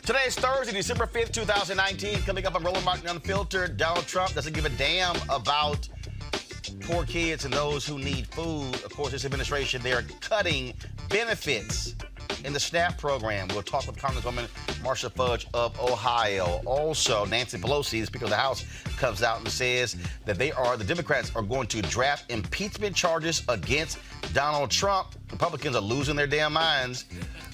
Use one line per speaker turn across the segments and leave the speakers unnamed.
Today is Thursday, December 5th, 2019. Coming up on Roland Unfiltered, Donald Trump doesn't give a damn about poor kids and those who need food. Of course, this administration, they're cutting benefits in the SNAP program. We'll talk with Congresswoman Marcia Fudge of Ohio. Also, Nancy Pelosi, the Speaker of the House, comes out and says that the Democrats are going to draft impeachment charges against Donald Trump. Republicans are losing their damn minds.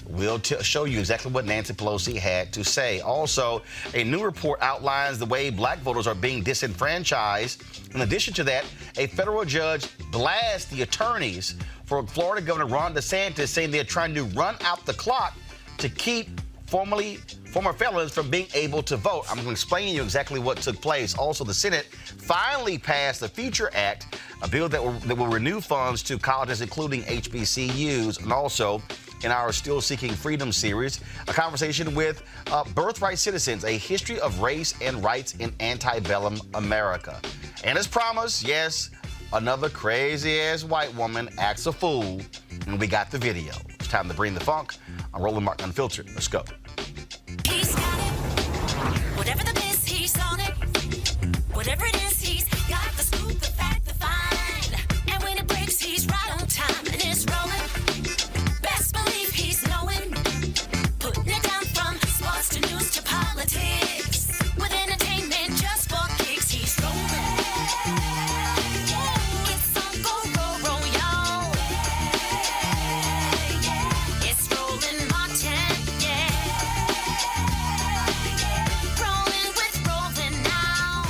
We'll show you exactly what Nancy Pelosi had to say. Also, a new report outlines the way black voters are being disenfranchised. In addition to that, a federal judge blasts the attorneys for Florida Governor Ron DeSantis, saying they're trying to run out the clock to keep former felons from being able to vote. I'm going to explain to you exactly what took place. Also, the Senate finally passed the Future Act, a bill that will renew funds to colleges, including HBCUs, and also in our Still Seeking Freedom series, a conversation with Birthright Citizens, a history of race and rights in Antebellum America. And as promised, yes, another crazy-ass white woman acts a fool, and we got the video. It's time to bring the funk on Roland Martin Unfiltered. Let's go.
He's got it. Whatever the miss, he's on it. Whatever it is, he's got the scoop, the fact, the fine. And when it breaks, he's right on time, and it's rolling. Best believe he's knowing. Putting it down from sports to news to politics. With entertainment just for kicks, he's rolling. It's on go, y'all. It's Roland Martin, rolling with Roland now.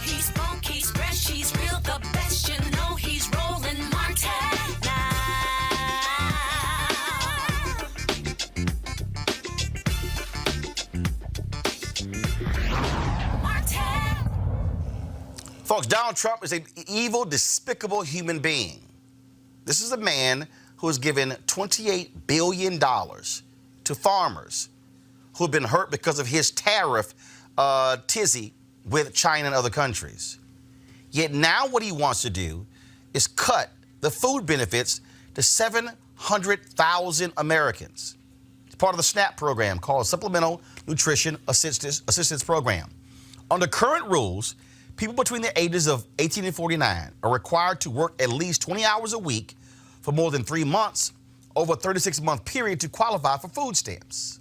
He's funky, he's fresh, he's real, the best, you know he's Roland Martin now. Martin.
Folks, Donald Trump is an evil, despicable human being. This is a man who has given $28 billion to farmers who have been hurt because of his tariff tizzy with China and other countries. Yet now what he wants to do is cut the food benefits to 700,000 Americans. It's part of the SNAP program called Supplemental Nutrition Assistance Program. Under current rules, people between the ages of 18 and 49 are required to work at least 20 hours a week for more than 3 months over a 36-month period to qualify for food stamps.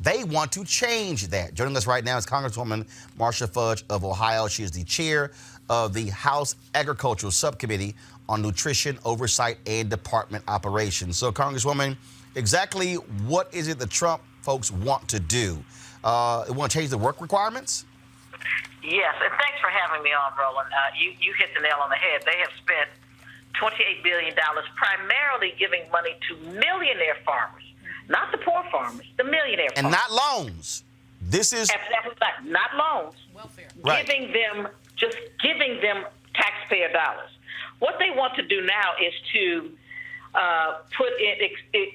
They want to change that. Joining us right now is Congresswoman Marcia Fudge of Ohio. She is the chair of the House Agricultural Subcommittee on Nutrition Oversight and Department Operations. So, Congresswoman, exactly what is it the Trump folks want to do? They want to change the work requirements?
Yes, and thanks for having me on, Roland. You hit the nail on the head. They have spent $28 billion primarily giving money to millionaire farmers, not the poor farmers, the millionaire farmers.
And not loans. This is...
Absolutely not loans. Welfare.
Right.
Giving them taxpayer dollars. What they want to do now is to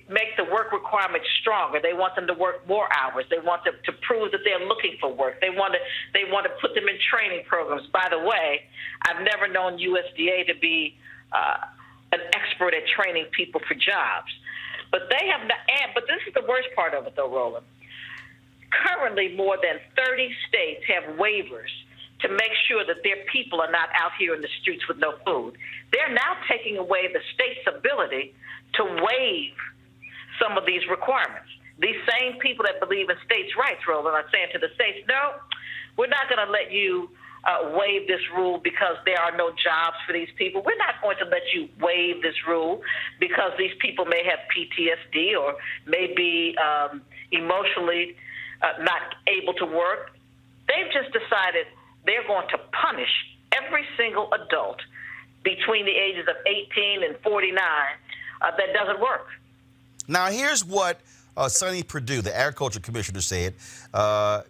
make the work requirements stronger. They want them to work more hours. They want them to prove that they're looking for work. They want to put them in training programs. By the way, I've never known USDA to be an expert at training people for jobs. But they have not, but this is the worst part of it, though, Roland. Currently, more than 30 states have waivers to make sure that their people are not out here in the streets with no food. They're now taking away the state's ability to waive some of these requirements. These same people that believe in states' rights, Roland, are saying to the states, no, we're not going to let you waive this rule because there are no jobs for these people. We're not going to let you waive this rule because these people may have PTSD or may be emotionally not able to work. They've just decided they're going to punish every single adult between the ages of 18 and 49 that doesn't work.
Now, here's what Sonny Perdue, the agriculture commissioner, said,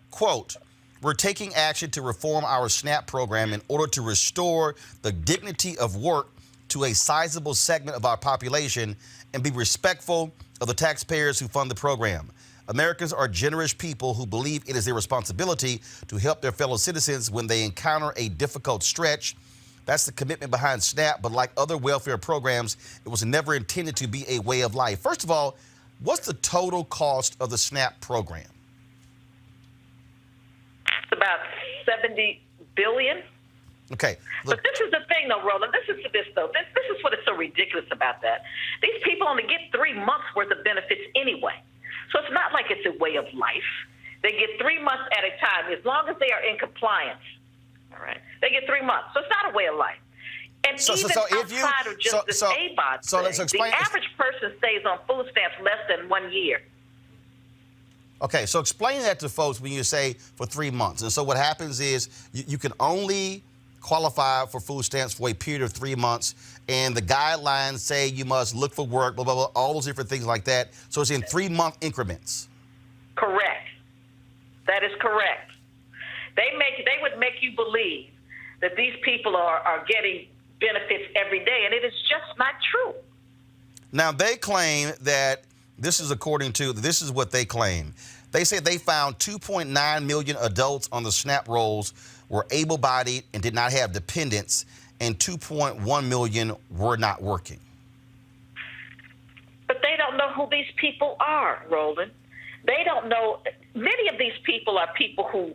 quote, "We're taking action to reform our SNAP program in order to restore the dignity of work to a sizable segment of our population and be respectful of the taxpayers who fund the program. Americans are generous people who believe it is their responsibility to help their fellow citizens when they encounter a difficult stretch. That's the commitment behind SNAP, but like other welfare programs, it was never intended to be a way of life." First of all, what's the total cost of the SNAP program?
It's about $70 billion.
Okay. Look.
But this is the thing, though, Roland. This is what is so ridiculous about that. These people only get 3 months worth of benefits anyway. So it's not like it's a way of life. They get 3 months at a time as long as they are in compliance. All right. They get 3 months. So it's not a way of life. And
So
even
if you-
outside of just this ABOD
so
thing,
let's explain-
the average person stays on food stamps less than 1 year.
Okay, so explain that to folks when you say for 3 months. And so what happens is you can only qualify for food stamps for a period of 3 months, and the guidelines say you must look for work, blah, blah, blah, all those different things like that. So it's in 3-month increments.
Correct. That is correct. They would make you believe that these people are getting benefits every day, and it is just not true.
Now, they claim that this is what they claim. They say they found 2.9 million adults on the SNAP rolls were able-bodied and did not have dependents, and 2.1 million were not working.
But they don't know who these people are, Roland. They don't know. Many of these people are people who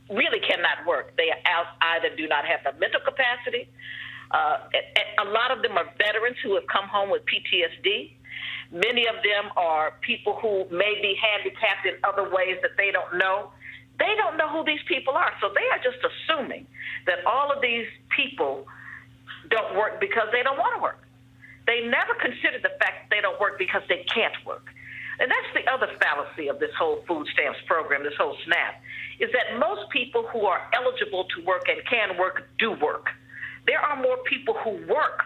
really cannot work. They either do not have the mental capacity. A lot of them are veterans who have come home with PTSD. Many of them are people who may be handicapped in other ways that they don't know. They don't know who these people are. So they are just assuming that all of these people don't work because they don't want to work. They never consider the fact that they don't work because they can't work. And that's the other fallacy of this whole food stamps program, this whole SNAP, is that most people who are eligible to work and can work do work. There are more people who work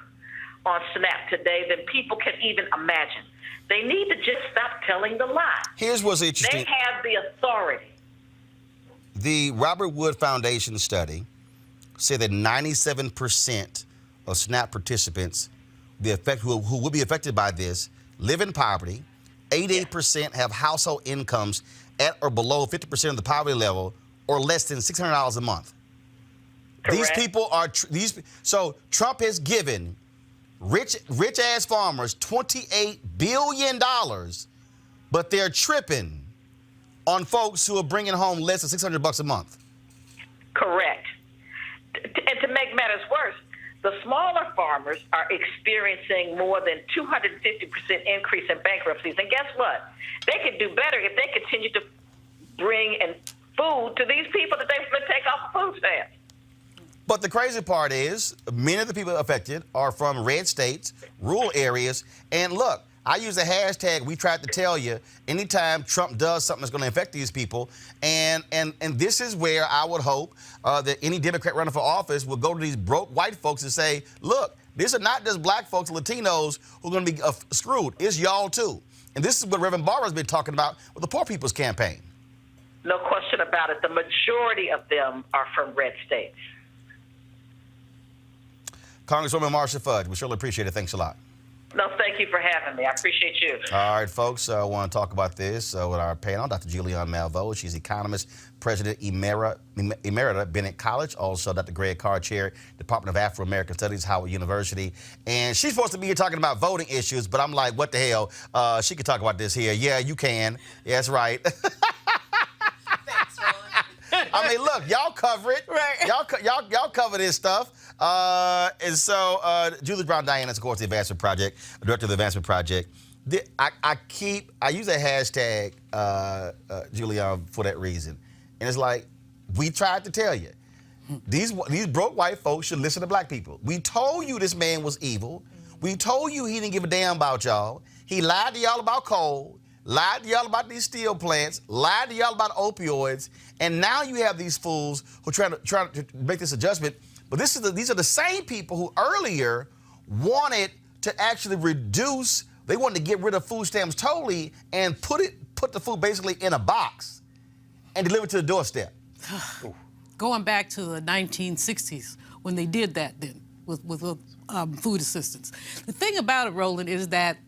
on SNAP today than people can even imagine. They need to just stop telling the lie.
Here's what's interesting.
They have the authority.
The Robert Wood Foundation study said that 97% of SNAP participants who will be affected by this live in poverty. 88% have household incomes at or below 50% of the poverty level, or less than $600 a month.
Correct.
These people are so Trump has given rich ass farmers $28 billion, but they're tripping on folks who are bringing home less than $600 a month.
Correct. And to make matters worse, the smaller farmers are experiencing more than 250% increase in bankruptcies. And guess what? They could do better if they continue to bring in food to these people that they're going to take off the food stamps.
But the crazy part is many of the people affected are from red states, rural areas. And look, I use the hashtag we tried to tell you anytime Trump does something that's going to affect these people. And this is where I would hope that any Democrat running for office will go to these broke white folks and say, look, these are not just black folks and Latinos who are going to be screwed. It's y'all too. And this is what Reverend Barber's been talking about with the Poor People's Campaign.
No question about it. The majority of them are from red states.
Congresswoman Marcia Fudge, we surely appreciate it. Thanks a lot.
No, thank you for having me. I appreciate you.
All right, folks, I want to talk about this with our panel, Dr. Julianne Malveaux. She's economist, president emerita, Bennett College. Also, Dr. Greg Carr, chair, Department of Afro-American Studies, Howard University. And she's supposed to be here talking about voting issues, but I'm like, what the hell? She could talk about this here. Yeah, you can. Yeah, that's right.
Thanks, Roland.
I mean, look, y'all cover it.
Right.
Y'all cover this stuff. And so Julie Brown Diana is, of course, the Advancement Project, director of the Advancement Project. I use a hashtag, Julianne, for that reason. And it's like, we tried to tell you. These broke white folks should listen to black people. We told you this man was evil. We told you he didn't give a damn about y'all. He lied to y'all about coal, lied to y'all about these steel plants, lied to y'all about opioids, and now you have these fools who try to make this adjustment. But these are the same people who earlier wanted to actually reduce. They wanted to get rid of food stamps totally and put the food basically in a box and deliver it to the doorstep.
Going back to the 1960s when they did that then with food assistance. The thing about it, Roland, is that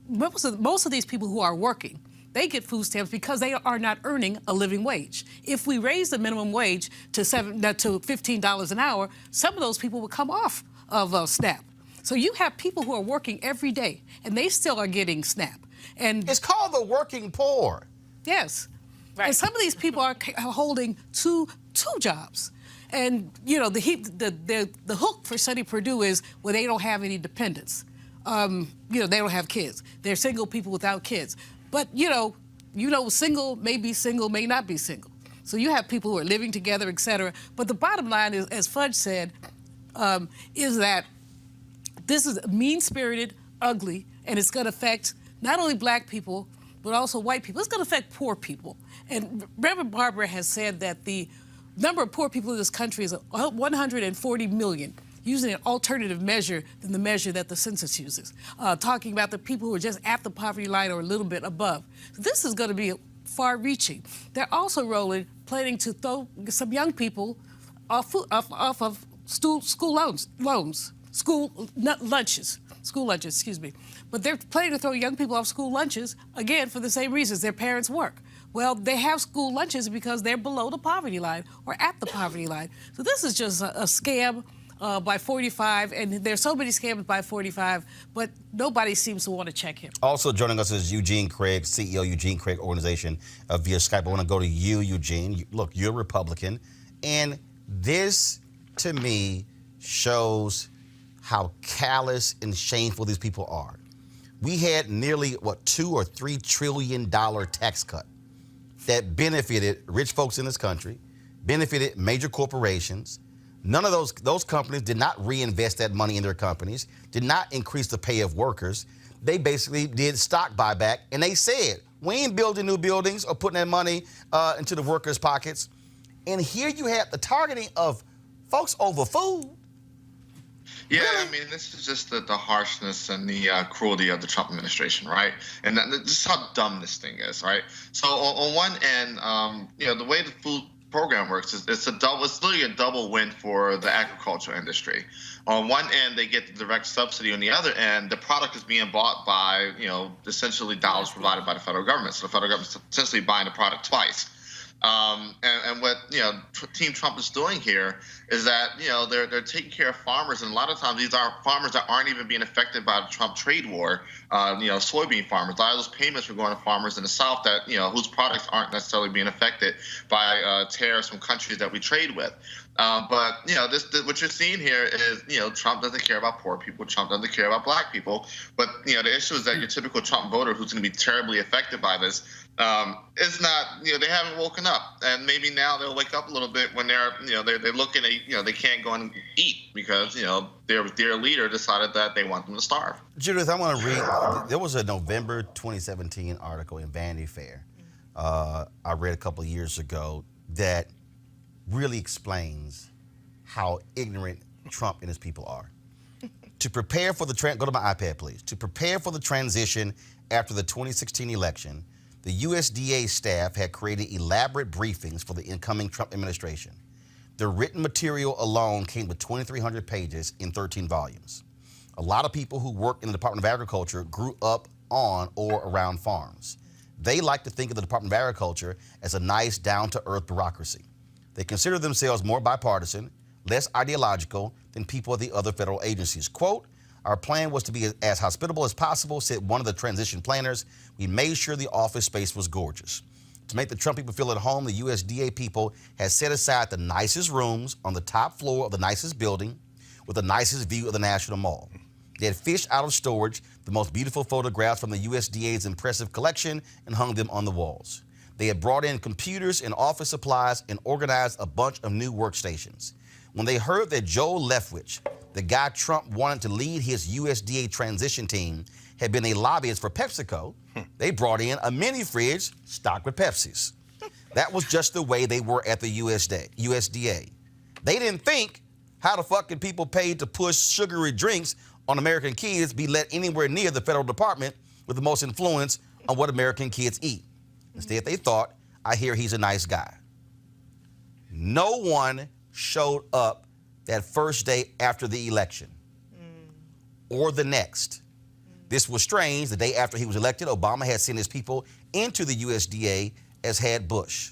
most of these people who are working, they get food stamps because they are not earning a living wage. If we raise the minimum wage to $15 an hour, some of those people will come off of SNAP. So you have people who are working every day, and they still are getting SNAP. And
It's called the working poor.
yes.
Right.
And some of these people are holding two jobs. And, you know, the hook for Sonny Perdue is, well, they don't have any dependents. You know, they don't have kids. They're single people without kids. But, you know, single, may not be single. So you have people who are living together, et cetera. But the bottom line is, as Fudge said, is that this is mean-spirited, ugly, and it's going to affect not only black people, but also white people. It's going to affect poor people. And Reverend Barbara has said that the number of poor people in this country is 140 million, using an alternative measure than the measure that the census uses, talking about the people who are just at the poverty line or a little bit above. So this is going to be far-reaching. They're also, Roland, planning to throw some young people off of school lunches, excuse me. But they're planning to throw young people off school lunches, again, for the same reasons. Their parents work. Well, they have school lunches because they're below the poverty line or at the poverty line. So this is just a scam by 45, and there's so many scams by 45, but nobody seems to want to check him.
Also joining us is Eugene Craig, CEO Eugene Craig Organization via Skype. I want to go to you, Eugene. Look, you're a Republican, and this, to me, shows how callous and shameful these people are. We had nearly, $2 or $3 trillion tax cut that benefited rich folks in this country, benefited major corporations. None of those companies did not reinvest that money in their companies, did not increase the pay of workers. They basically did stock buyback, and they said, we ain't building new buildings or putting that money into the workers' pockets. And here you have the targeting of folks over food.
Yeah,
Really?
I mean, this is just the harshness and the cruelty of the Trump administration, right? And this is how dumb this thing is, right? So on one end, the way the food program works is it's literally a double win for the agriculture industry. On one end, they get the direct subsidy. On the other end, the product is being bought by, essentially dollars provided by the federal government. So the federal government is essentially buying the product twice. And what Team Trump is doing here is that they're taking care of farmers, and a lot of times these are farmers that aren't even being affected by the Trump trade war. Soybean farmers. A lot of those payments were going to farmers in the South that whose products aren't necessarily being affected by tariffs from countries that we trade with. But what you're seeing here is Trump doesn't care about poor people. Trump doesn't care about black people. But the issue is that your typical Trump voter who's going to be terribly affected by this is not. They haven't woken up, and maybe now they'll wake up a little bit when they're looking at they can't go and eat because their leader decided that they want them to starve.
Judith, I want to read. There was a November 2017 article in Vanity Fair I read a couple of years ago that really explains how ignorant Trump and his people are. To prepare for the go to my iPad, please. To prepare for the transition after the 2016 election, the USDA staff had created elaborate briefings for the incoming Trump administration. The written material alone came with 2,300 pages in 13 volumes. A lot of people who work in the Department of Agriculture grew up on or around farms. They like to think of the Department of Agriculture as a nice, down-to-earth bureaucracy. They consider themselves more bipartisan, less ideological than people at the other federal agencies. Quote, our plan was to be as hospitable as possible, said one of the transition planners. We made sure the office space was gorgeous. To make the Trump people feel at home, the USDA people had set aside the nicest rooms on the top floor of the nicest building with the nicest view of the National Mall. They had fished out of storage the most beautiful photographs from the USDA's impressive collection and hung them on the walls. They had brought in computers and office supplies and organized a bunch of new workstations. When they heard that Joel Leftwich, the guy Trump wanted to lead his USDA transition team, had been a lobbyist for PepsiCo, they brought in a mini fridge stocked with Pepsis. That was just the way they were at the USDA. They didn't think how the fucking people paid to push sugary drinks on American kids be let anywhere near the federal department with the most influence on what American kids eat. Instead, they thought, I hear he's a nice guy. No one showed up that first day after the election or the next. This was strange. The day after he was elected, Obama had sent his people into the USDA, as had Bush.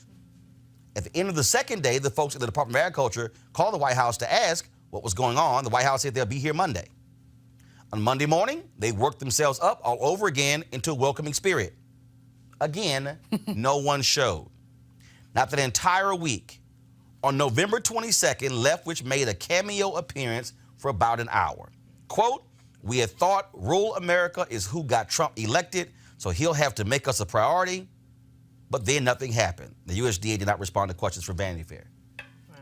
At the end of the second day, the folks at the Department of Agriculture called the White House to ask what was going on. The White House said they'll be here Monday. On Monday morning, they worked themselves up all over again into a welcoming spirit. Again, no one showed. Not that entire week. On November 22nd, Leftwich made a cameo appearance for about an hour. Quote, "We had thought rural America is who got Trump elected, so he'll have to make us a priority." But then nothing happened. The USDA did not respond to questions from Vanity Fair.
Wow.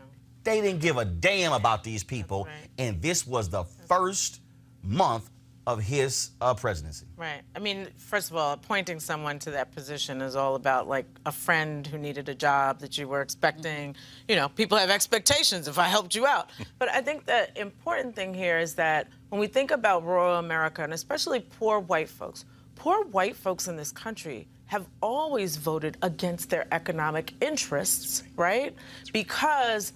They didn't give a damn about these people,
Right.
and this was the first month of his presidency.
Right. I mean, first of all, appointing someone to that position is all about like a friend who needed a job that you were expecting. You know, people have expectations if I helped you out. But I think the important thing here is that when we think about rural America, and especially poor white folks in this country have always voted against their economic interests, right? Because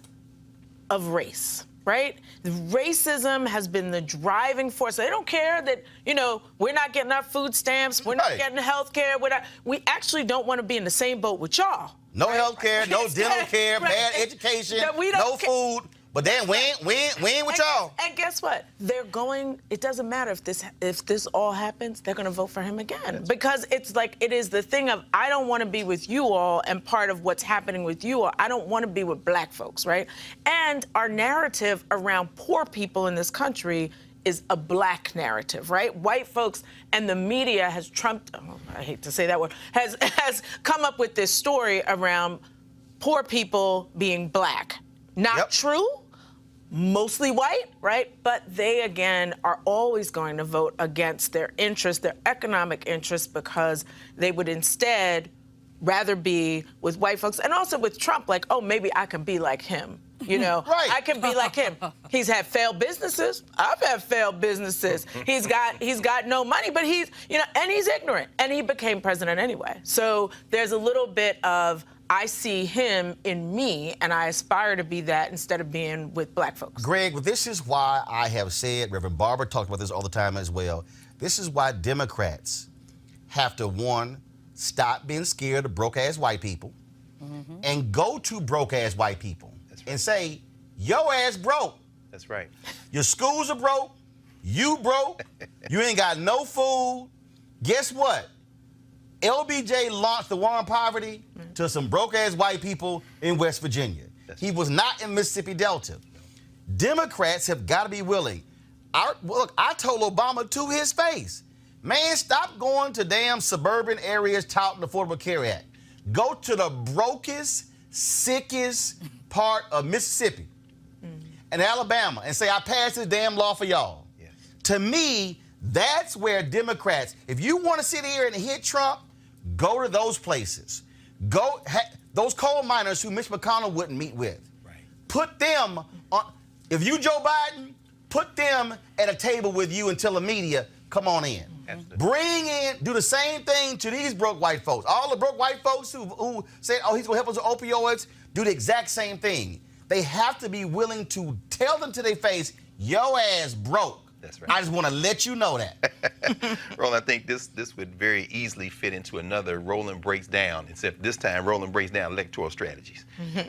of race. Right? Racism has been the driving force. They don't care that, you know, we're not getting our food stamps, we're not getting health care. We actually don't want to be in the same boat with y'all.
No health care, no dental care, bad education, no food. But then we ain't with y'all.
And guess what? They're going, it doesn't matter if this all happens, they're going to vote for him again. Because it's like, it is the thing of, I don't want to be with you all, and part of what's happening with you all, I don't want to be with black folks, right? And our narrative around poor people in this country is a black narrative, right? White folks and the media has trumped, I hate to say that word, has come up with this story around poor people being black. Not true. Mostly white, right? But they, again, are always going to vote against their interests, their economic interests, because they would instead rather be with white folks, and also with Trump, like, oh, maybe I can be like him, you know?
Right.
I can be like him. He's had failed businesses. I've had failed businesses. He's got no money, but he's, you know, and he's ignorant, and he became president anyway. So there's a little bit of, I see him in me, and I aspire to be that instead of being with black folks.
Greg, this is why I have said, Reverend Barber talks about this all the time as well, this is why Democrats have to, one, stop being scared of broke-ass white people and go to broke-ass white people and say, yo ass broke.
That's right.
Your schools are broke. You broke. You ain't got no food. Guess what? LBJ launched the war on poverty to some broke-ass white people in West Virginia. He was not in Mississippi Delta. Democrats have got to be willing. Look, I told Obama to his face, man, stop going to damn suburban areas touting the Affordable Care Act. Go to the brokest, sickest part of Mississippi and Alabama and say, I passed this damn law for y'all.
Yes.
To me, that's where Democrats, if you want to sit here and hit Trump, go to those places. Those coal miners who Mitch McConnell wouldn't meet with.
Right.
Put them on, if you Joe Biden, put them at a table with you and tell the media, come on in.
Absolutely.
Bring in, do the same thing to these broke white folks. All the broke white folks who say, oh, he's gonna help us with opioids, do the exact same thing. They have to be willing to tell them to their face, yo ass broke.
That's right.
I just want to let you know that.
Roland, I think this would very easily fit into another Roland Breaks Down, except this time Roland breaks down electoral strategies.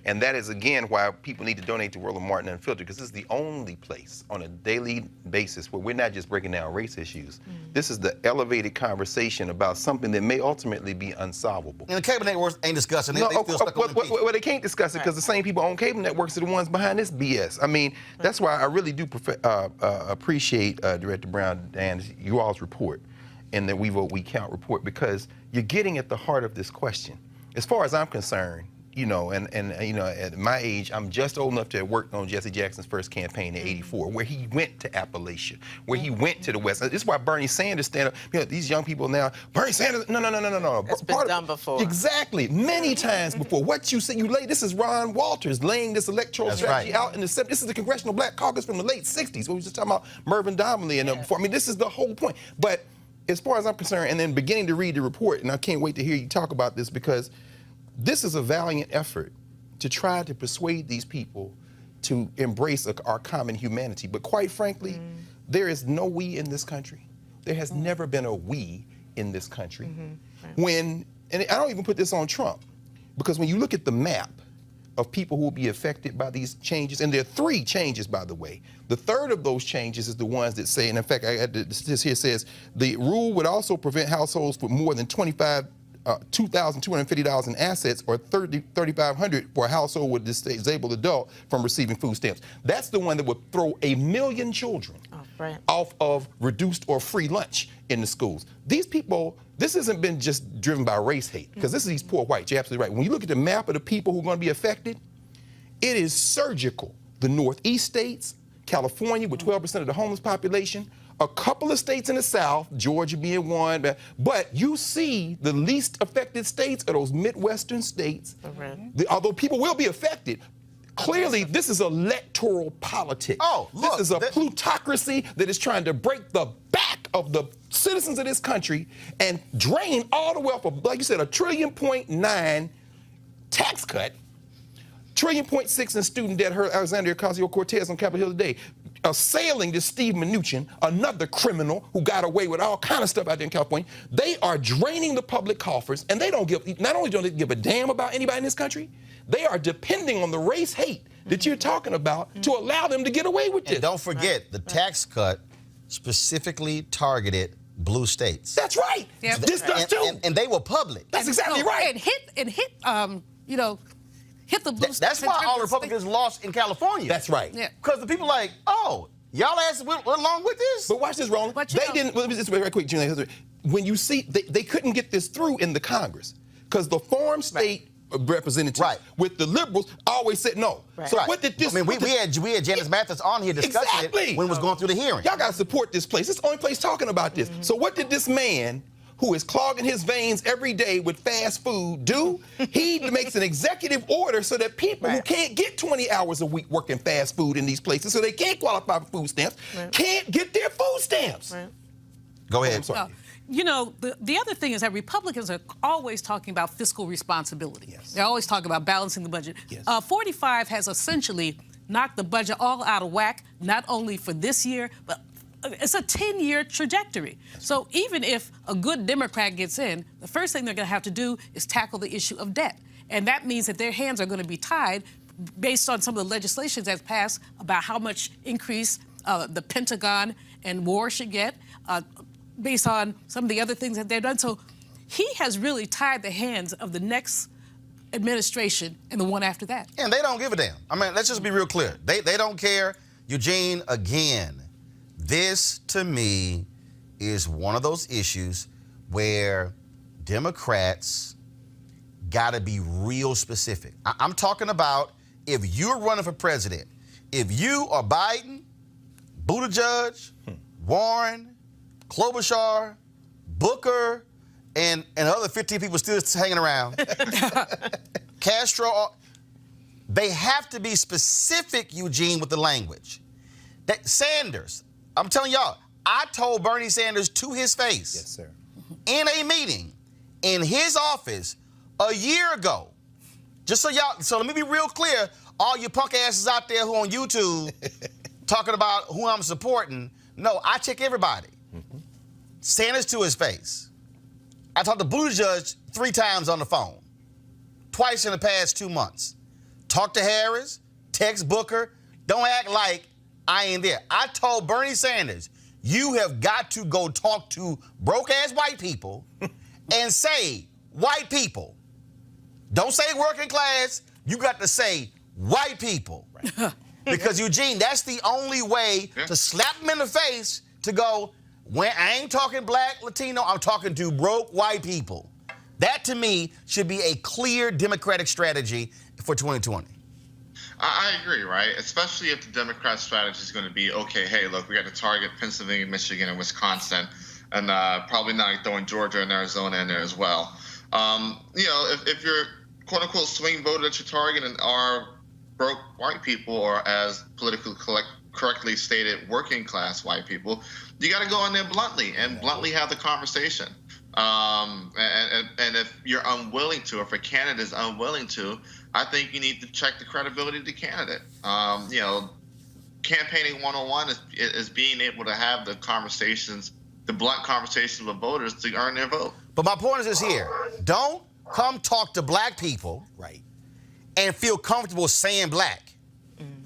And that is, again, why people need to donate to Roland Martin Unfiltered, because this is the only place on a daily basis where we're not just breaking down race issues. This is the elevated conversation about something that may ultimately be unsolvable.
And the cable networks ain't discussing it.
No,
They still stuck on impeachment.
well, they can't discuss it because the same people on cable networks are the ones behind this BS. I mean, that's why I really do appreciate Director Brown and you all's report and the We Vote, We Count report, because you're getting at the heart of this question. As far as I'm concerned, you know, and you know, at my age, I'm just old enough to have worked on Jesse Jackson's first campaign in '84, where he went to Appalachia, where he went to the West. This is why Bernie Sanders stand up. You know, these young people now, Bernie Sanders, no.
It's been done before.
Exactly, many times before. What you say, this is Ron Walters laying this electoral strategy out in the 70s. This is the Congressional Black Caucus from the late '60s. We were just talking about Mervyn Donnelly and before. I mean, this is the whole point. But as far as I'm concerned, and then beginning to read the report, and I can't wait to hear you talk about this, because this is a valiant effort to try to persuade these people to embrace our common humanity. But quite frankly, there is no we in this country. There has never been a we in this country. And I don't even put this on Trump, because when you look at the map of people who will be affected by these changes, and there are 3 changes, by the way. The third of those changes is the ones that say, and in fact, this here says, the rule would also prevent households with more than $2,250 in assets or $3,500 for a household with a disabled adult from receiving food stamps. That's the one that would throw 1 million children off of reduced or free lunch in the schools. These people, this hasn't been just driven by race hate, because this is these poor whites. You're absolutely right. When you look at the map of the people who are going to be affected, it is surgical. The Northeast states, California with 12% of the homeless population, a couple of states in the South, Georgia being one, but you see the least affected states are those Midwestern states. Although people will be affected, clearly this is electoral politics.
Oh, look,
this is a plutocracy that is trying to break the back of the citizens of this country and drain all the wealth of, like you said, $1.9 trillion tax cut, $1.6 trillion in student debt. Heard Alexandria Ocasio-Cortez on Capitol Hill today, assailing this Steve Mnuchin, another criminal who got away with all kind of stuff out there in California. They are draining the public coffers, and they don't give, not only don't they give a damn about anybody in this country, they are depending on the race hate that you're talking about to allow them to get away with this.
And don't forget, the tax cut specifically targeted blue states.
That's right.
Yep.
This does too.
And they were public.
That's exactly right.
It hit hit the blue
That's why all Republicans lost in California.
That's right.
Yeah.
Because the people like, oh, y'all asses went along with this?
But watch this, Roland.
But
They didn't, let me just very quick, Junior. When you see, they couldn't get this through in the Congress because the farm state representatives with the liberals always said no. So what did this?
I mean, we had Janice Mathis on here discussing it when it was going through the hearing.
Y'all got to support this place. It's the only place talking about this. So what did this man, who is clogging his veins every day with fast food, do? He makes an executive order so that people who can't get 20 hours a week working fast food in these places, so they can't qualify for food stamps, can't get their food stamps.
Go ahead.
I'm sorry.
You know, the other thing is that Republicans are always talking about fiscal responsibility. They're always talking about balancing the budget. 45 has essentially knocked the budget all out of whack, not only for this year, but it's a 10-year trajectory. So even if a good Democrat gets in, the first thing they're going to have to do is tackle the issue of debt. And that means that their hands are going to be tied based on some of the legislation that's passed about how much increase the Pentagon and war should get, based on some of the other things that they've done. So he has really tied the hands of the next administration and the one after that.
And they don't give a damn. I mean, let's just be real clear. They don't care. Eugene, again, this to me is one of those issues where Democrats got to be real specific. I'm talking about if you're running for president, if you are Biden, Buttigieg, Warren, Klobuchar, Booker, and other 15 people still hanging around, Castro, they have to be specific, Eugene, with the language. That Sanders, I'm telling y'all, I told Bernie Sanders to his face in a meeting in his office a year ago, just so y'all, so let me be real clear, all you punk asses out there who on YouTube talking about who I'm supporting, no, I check everybody. Sanders to his face. I talked to Buttigieg 3 times on the phone, twice in the past 2 months. Talked to Harris, text Booker. Don't act like I ain't there. I told Bernie Sanders, you have got to go talk to broke-ass white people and say, white people. Don't say working class. You got to say white people. Because, Eugene, that's the only way to slap them in the face to go, when I ain't talking black, Latino, I'm talking to broke white people. That, to me, should be a clear Democratic strategy for 2020.
I agree, right? Especially if the Democrat strategy is going to be, okay, hey, look, we got to target Pennsylvania, Michigan, and Wisconsin, and probably not throwing Georgia and Arizona in there as well. You know, if you're quote-unquote swing voter that you're targeting are broke white people, or as politically correctly stated, working class white people, you got to go in there bluntly and bluntly have the conversation. And if you're unwilling to, or if a candidate is unwilling to, I think you need to check the credibility of the candidate. You know, campaigning 101 is being able to have the conversations, the blunt conversations with voters to earn their vote.
But my point is this here. Don't come talk to black people and feel comfortable saying black.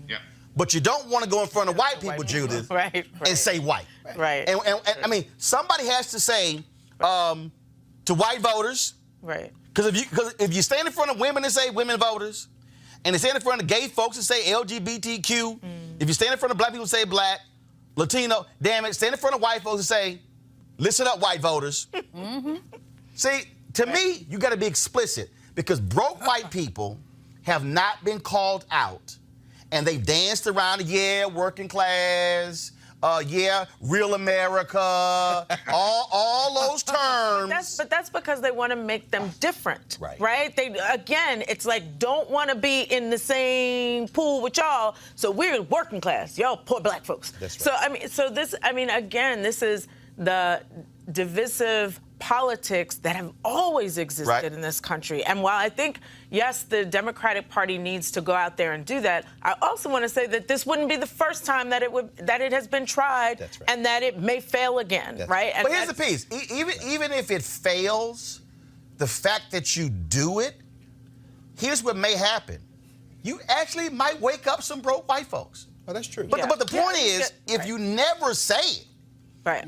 Yeah.
But you don't want to go in front of white people, Judith,
Right.
and say white.
Right.
And I mean, somebody has to say to white voters,
Right.
because if you stand in front of women and say women voters, and they stand in front of gay folks and say LGBTQ, if you stand in front of black people and say black, Latino, damn it, stand in front of white folks and say, listen up, white voters. See, to me, you got to be explicit, because broke white people have not been called out, and they've danced around, yeah, working class, yeah, real America, all those terms.
But that's because they want to make them different, right? They, again, it's like, don't want to be in the same pool with y'all, so we're working class, y'all poor black folks.
That's right.
So again, this is the divisive politics that have always existed in this country. And while I think, yes, the Democratic Party needs to go out there and do that, I also want to say that this wouldn't be the first time that it has been tried, and that it may fail again, right? And
but here's the piece. Even if it fails, the fact that you do it, here's what may happen. You actually might wake up some broke white folks.
Oh, that's true.
But the point is, if you never say it,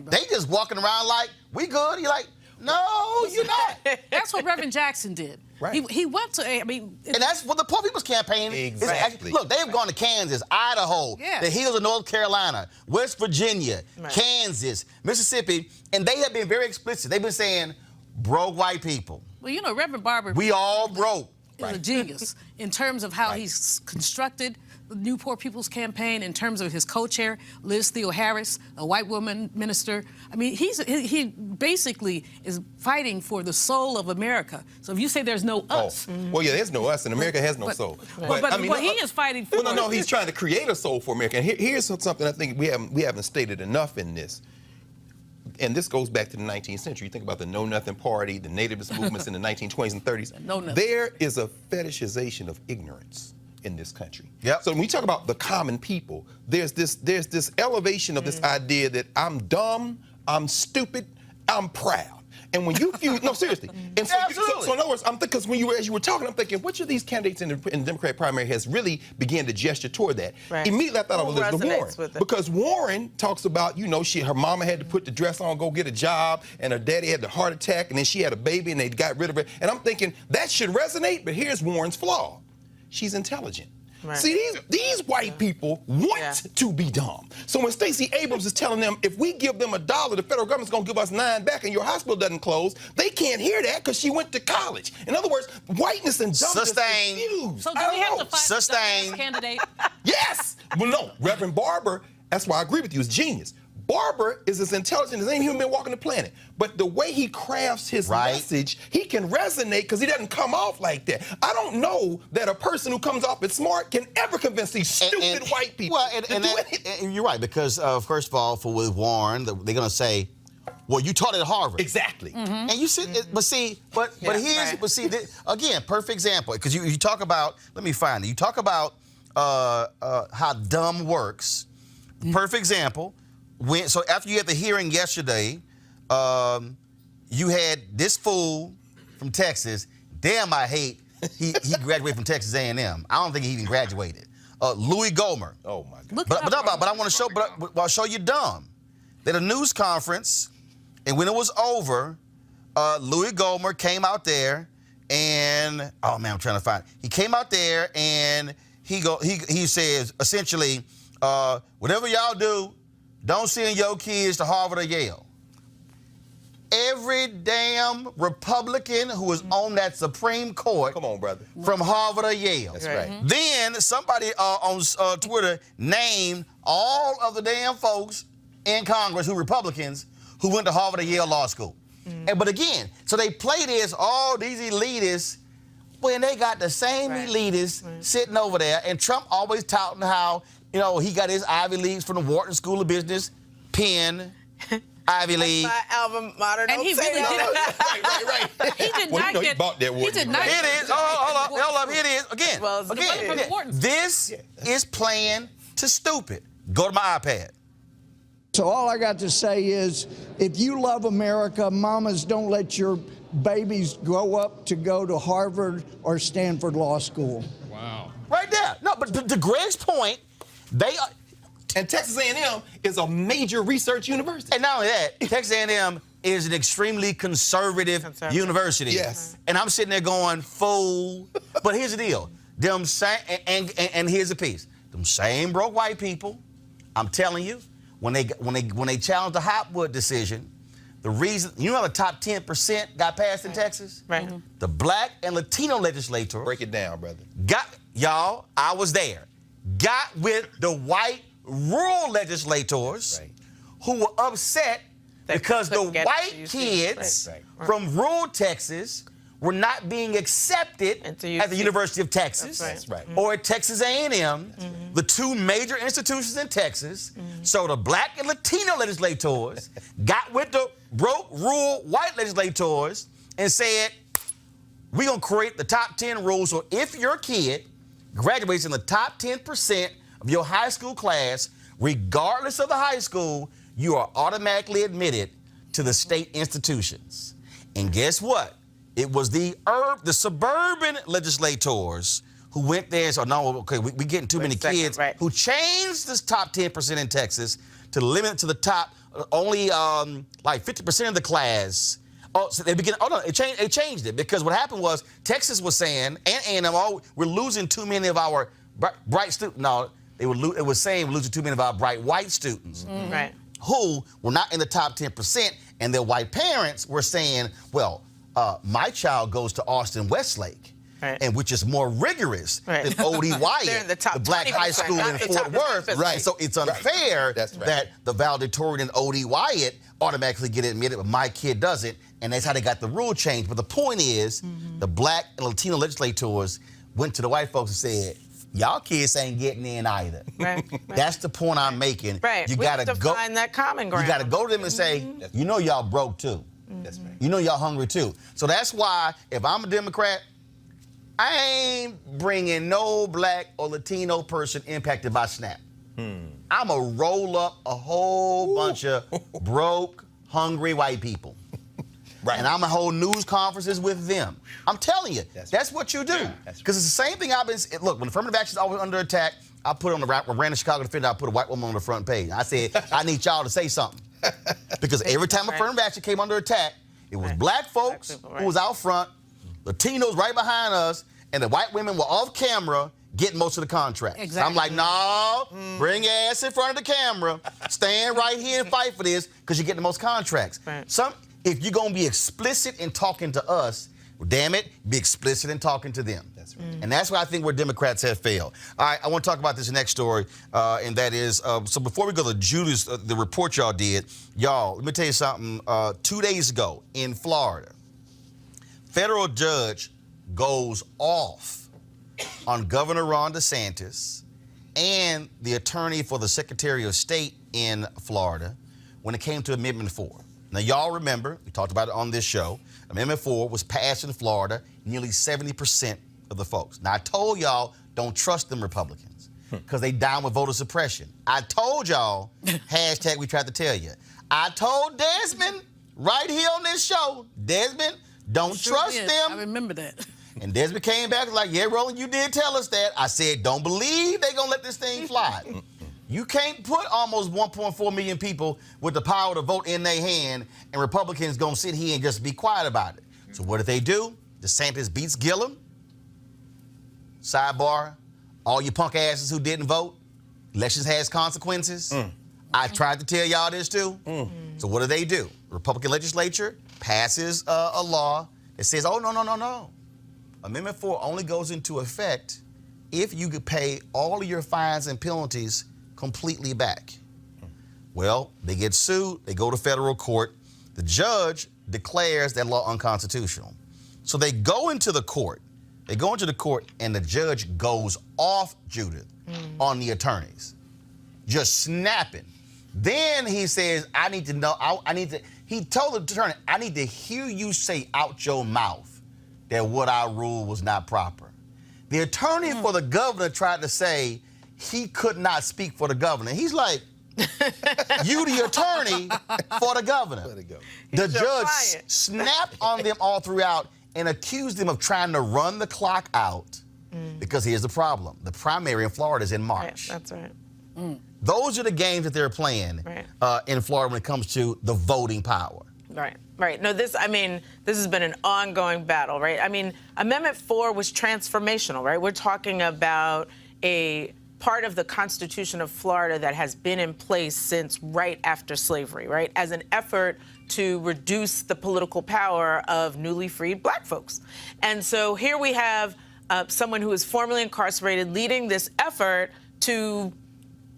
they just walking around like, we good. You're like, no, you're not.
That's what Reverend Jackson did.
Right.
He went to,
and that's what the Poor People's Campaign is.
Exactly.
Look, they've gone to Kansas, Idaho, the hills of North Carolina, West Virginia, Kansas, Mississippi, and they have been very explicit. They've been saying, broke white people.
Well, you know, Reverend Barber.
We all broke.
Is a genius in terms of how he's constructed the New Poor People's Campaign, in terms of his co-chair, Liz Theo Harris, a white woman minister. I mean, he basically is fighting for the soul of America. So if you say there's no us.
Well, yeah, there's no us, and America has no soul.
But I mean, he is fighting for.
Well, no, he's trying to create a soul for America. And here's something I think we haven't stated enough in this. And this goes back to the 19th century. You think about the Know Nothing Party, the nativist movements in the 1920s and 30s. There is a fetishization of ignorance in this country. So when we talk about the common people, there's this elevation of this idea that I'm dumb, I'm stupid, I'm proud. And when you no, seriously. And so, so in other words, I'm thinking, because as you were talking, I'm thinking, which of these candidates in the Democratic primary has really began to gesture toward that? Immediately, I thought of Elizabeth Warren. Because Warren talks about, you know, her mama had to put the dress on, go get a job, and her daddy had the heart attack, and then she had a baby, and they got rid of her. And I'm thinking, that should resonate, but here's Warren's flaw. She's intelligent. See, these white people want to be dumb. So when Stacey Abrams is telling them, if we give them $1, the federal government's going to give us 9 back and your hospital doesn't close, they can't hear that because she went to college. In other words, whiteness and dumbness is fused.
So do we have to fight the dumbest candidate?
Yes. Well, no. Reverend Barber, that's why I agree with you, is genius. Barber is as intelligent as any human being walking the planet. But the way he crafts his message, he can resonate because he doesn't come off like that. I don't know that a person who comes off as smart can ever convince these stupid white people to do anything.
And you're right, because first of all, with Warren, they're going to say, well, you taught at Harvard.
Exactly.
And you see, but here's, again, perfect example, because you talk about, let me find it. You talk about how dumb works. Perfect example. So after you had the hearing yesterday, you had this fool from Texas. Damn, I hate he graduated from Texas A&M. I don't think he even graduated. Louis Gohmert.
Oh my God.
But I want to show. But I'll show you dumb. They had a news conference, and when it was over, Louis Gohmert came out there, and oh man, I'm trying to find it. He came out there and he says essentially, whatever y'all do, don't send your kids to Harvard or Yale. Every damn Republican who is on that Supreme Court,
come on, brother,
from Harvard or Yale.
That's right.
Then somebody on Twitter named all of the damn folks in Congress who Republicans who went to Harvard or Yale Law School. But again, so they play this, all these elitists, when they got the same elitists sitting over there, and Trump always touting how, you know, he got his Ivy Leagues from the Wharton School of Business, Penn, Ivy League.
My alma mater.
And he really did.
Right.
He did not get.
He bought that
He did not.
It is. Hold up. It is. Again.
Well,
This is playing to stupid. Go to my iPad.
So all I got to say is, if you love America, mamas, don't let your babies grow up to go to Harvard or Stanford Law School.
Wow.
but to Greg's point, they are.
And Texas A&M is a major research university.
And not only that, Texas A&M is an extremely conservative university.
Yes.
And I'm sitting there going, fool. But here's the deal. Them same, and here's the piece. Them same broke white people, I'm telling you, when they challenged the Hopwood decision, the reason, you know how the top 10% got passed in Texas?
Right.
The Black and Latino legislator.
Break it down, brother.
Y'all, I was there. Got with the white rural legislators who were upset because the white kids from rural Texas were not being accepted at the University of Texas or at Texas A&M, the two major institutions in Texas. So the Black and Latino legislators got with the broke rural white legislators and said, we're going to create the top 10 rules. So if your kid graduates in the top 10% of your high school class, regardless of the high school, you are automatically admitted to the state institutions. And guess what? It was the suburban legislators who went there and said, no, okay, we're getting too many kids, who changed this top 10% in Texas to limit it to the top, only like 50% of the class. Oh, so they began. Oh no, they changed it because what happened was Texas was saying, and we're losing too many of our bright students. No, it was saying we're losing too many of our bright white students, who were not in the top 10%, and their white parents were saying, well, my child goes to Austin Westlake. And which is more rigorous than O.D. Wyatt, the black high school in Fort Worth. So it's unfair that the valedictorian in O.D. Wyatt automatically get admitted, but my kid doesn't. And that's how they got the rule changed. But the point is, the Black and Latino legislators went to the white folks and said, y'all kids ain't getting in either. That's the point I'm making. You gotta go
find that common ground.
You gotta go to them and say, you know y'all broke too. You know y'all hungry too. So that's why if I'm a Democrat, I ain't bringing no black or Latino person impacted by SNAP. I'm going to roll up a whole bunch of broke, hungry white people. And I'm going to hold news conferences with them. I'm telling you, that's what you do. Because it's the same thing I've been... Look, when affirmative action is always under attack, I put on when ran the Chicago Defender, I put a white woman on the front page. I said, I need y'all to say something. Because every time affirmative action came under attack, it was black folks who was out front, Latinos right behind us, and the white women were off camera getting most of the contracts. I'm like, no, bring your ass in front of the camera, stand right here and fight for this, because you get the most contracts. If you're going to be explicit in talking to us, damn it, be explicit in talking to them. And that's why I think where Democrats have failed. All right, I want to talk about this next story, and that is, so before we go to Judas, the report y'all did, y'all, let me tell you something. 2 days ago in Florida, federal judge goes off on Governor Ron DeSantis and the attorney for the Secretary of State in Florida when it came to Amendment 4. Now, y'all remember, we talked about it on this show, Amendment 4 was passed in Florida, nearly 70% of the folks. Now, I told y'all, don't trust them Republicans because they down with voter suppression. I told y'all, hashtag we tried to tell you. I told Desmond right here on this show, Desmond, don't trust them.
I remember that.
And Desmond came back like, yeah, Roland, you did tell us that. I said, don't believe they're going to let this thing fly. You can't put almost 1.4 million people with the power to vote in their hand and Republicans going to sit here and just be quiet about it. So what did they do? DeSantis beats Gillum. Sidebar, all you punk asses who didn't vote, elections has consequences. I tried to tell y'all this too. So what do? The Republican legislature passes a law that says, oh, no. Amendment 4 only goes into effect if you could pay all of your fines and penalties completely back. Well, they get sued, they go to federal court, the judge declares that law unconstitutional. So they go into the court, and the judge goes off, Judith, on the attorneys, just snapping. Then he says, I need to know, he told the attorney, I need to hear you say out your mouth that what I ruled was not proper. The attorney for the governor tried to say he could not speak for the governor. He's like, you the attorney for the governor. The judge snapped on them all throughout and accused them of trying to run the clock out Because here's the problem. The primary in Florida is in March.
Right, that's right.
Those are the games that they're playing in Florida when it comes to the voting power.
Right, right. No, this has been an ongoing battle, right? I mean, Amendment 4 was transformational, right? We're talking about a part of the Constitution of Florida that has been in place since right after slavery, right? As an effort to reduce the political power of newly freed black folks. And so here we have someone who is formerly incarcerated leading this effort to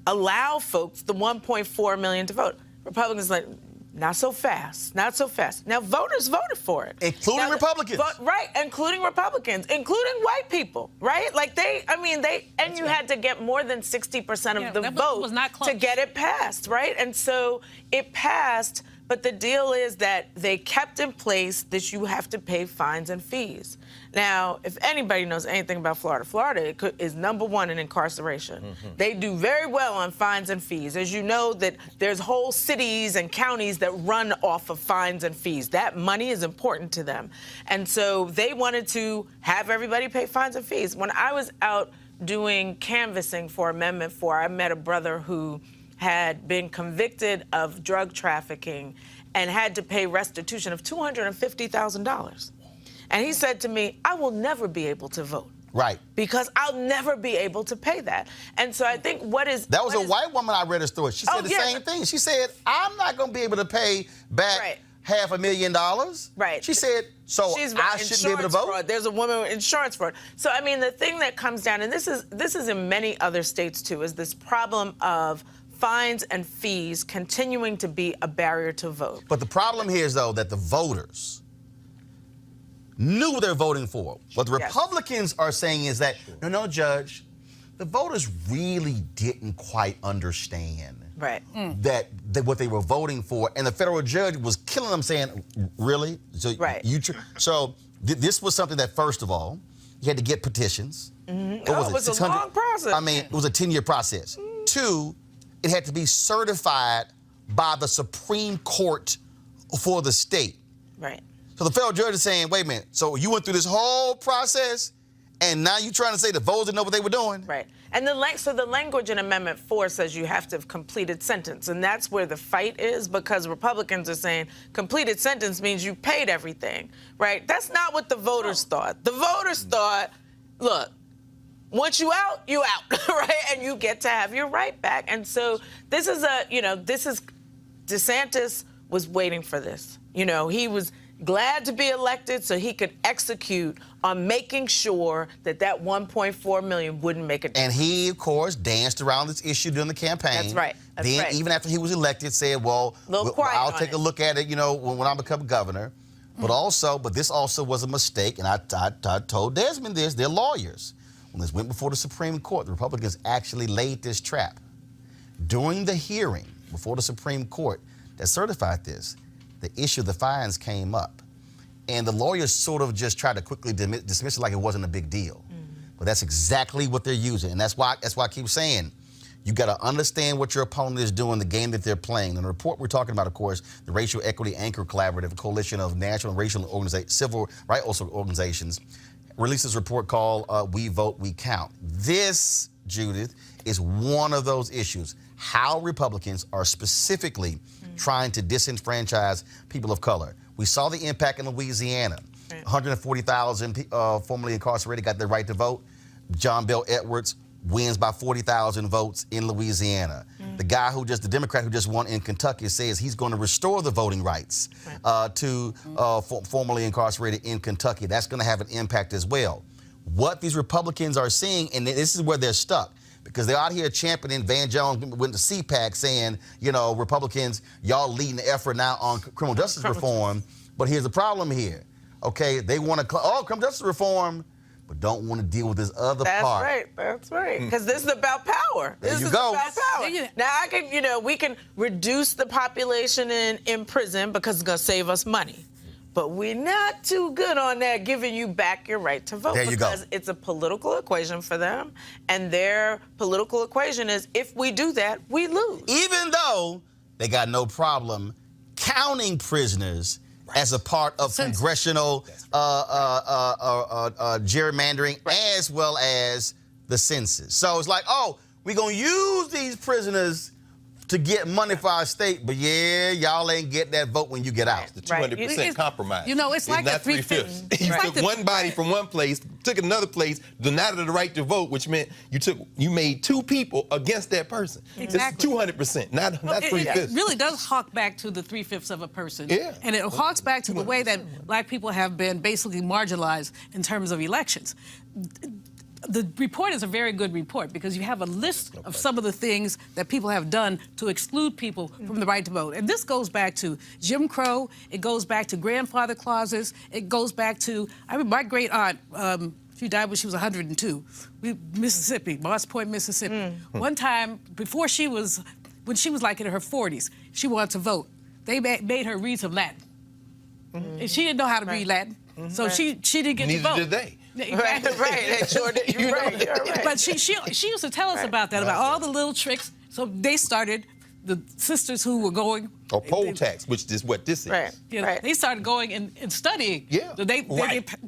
allow folks, the 1.4 million, to vote. Republicans like, not so fast, not so fast. Now, voters voted for it.
Including Republicans.
Right, including Republicans, including white people, right? Like and you had to get more than 60% of the vote to get it passed, right? And so it passed, but the deal is that they kept in place that you have to pay fines and fees. Now, if anybody knows anything about Florida, Florida is #1 in incarceration. They do very well on fines and fees. As you know, that there's whole cities and counties that run off of fines and fees. That money is important to them. And so they wanted to have everybody pay fines and fees. When I was out doing canvassing for Amendment 4, I met a brother who had been convicted of drug trafficking and had to pay restitution of $250,000. And he said to me, I will never be able to vote.
Right.
Because I'll never be able to pay that. And so I think
That was a white woman I read her story. She said the same thing. She said, I'm not going to be able to pay back $500,000.
Right.
She said, so I shouldn't be able to vote?
Fraud. There's a woman with insurance fraud. So, I mean, the thing that comes down, and this is in many other states too, is this problem of fines and fees continuing to be a barrier to vote.
But the problem here is, though, that the voters knew what they're voting for. What the Republicans are saying is that, no, Judge, the voters really didn't quite understand that what they were voting for. And the federal judge was killing them saying, really? So this was something that, first of all, you had to get petitions.
It was a long process.
I mean, it was a 10-year process. 2, it had to be certified by the Supreme Court for the state.
Right.
So the federal judge is saying, wait a minute, so you went through this whole process and now you're trying to say the voters didn't know what they were doing?
Right. And the language in Amendment 4 says you have to have completed sentence. And that's where the fight is, because Republicans are saying completed sentence means you paid everything, right? That's not what the voters thought. The voters thought, look, once you out, right? And you get to have your right back. And so DeSantis was waiting for this. You know, he was glad to be elected so he could execute on making sure that 1.4 million wouldn't make a difference.
And he, of course, danced around this issue during the campaign.
That's right.
Then, even after he was elected, said, well, I'll take a look at it, when I become governor. But this also was a mistake, and I told Desmond this, they're lawyers. When this went before the Supreme Court, the Republicans actually laid this trap. During the hearing before the Supreme Court that certified this, the issue of the fines came up. And the lawyers sort of just tried to quickly dismiss it like it wasn't a big deal. But that's exactly what they're using. And that's why I keep saying, you got to understand what your opponent is doing, the game that they're playing. And the report we're talking about, of course, the Racial Equity Anchor Collaborative, a coalition of national and racial civil rights organizations, released this report called We Vote, We Count. This, Judith, is one of those issues. How Republicans are specifically trying to disenfranchise people of color. We saw the impact in Louisiana. 140,000 formerly incarcerated got their right to vote. John Bel Edwards wins by 40,000 votes in Louisiana. The Democrat who just won in Kentucky says he's going to restore the voting rights to formerly incarcerated in Kentucky. That's going to have an impact as well. What these Republicans are seeing, and this is where they're stuck, because they're out here championing. Van Jones went to CPAC saying, Republicans, y'all leading the effort now on criminal justice reform. But here's the problem here. Okay, they want to, criminal justice reform, but don't want to deal with this other part.
That's right. Because this is about power.
There you go.
About power. Now we can reduce the population in prison because it's going to save us money. But we're not too good on that, giving you back your right to vote.
There you go.
Because it's a political equation for them. And their political equation is, if we do that, we lose.
Even though they got no problem counting prisoners as a part of congressional gerrymandering as well as the census. So it's like, oh, we're going to use these prisoners to get money for our state, but yeah, y'all ain't get that vote when you get out.
The 200% compromise.
You know, it's like
not
the 3/5.
You took one body from one place, took another place, denied her the right to vote, which meant you made two people against that person.
Exactly.
It's 200%, not 3/5.
It really does hark back to the 3/5 of a person.
Yeah.
And it harks back to the way that black people have been basically marginalized in terms of elections. The report is a very good report because you have a list of some of the things that people have done to exclude people from the right to vote. And this goes back to Jim Crow. It goes back to grandfather clauses. It goes back to, I mean, my great aunt, she died when she was 102. Mississippi, Moss Point, Mississippi. One time, when she was like in her 40s, she wanted to vote. They made her read some Latin. And she didn't know how to read Latin. So she didn't get to vote.
Neither did they.
Right. Sure did. You're right.
But she used to tell us about that, about all the little tricks. So they started, the sisters who were going.
Or poll tax, which is what this is.
Right.
You know, they started going and studying.
Yeah.
So they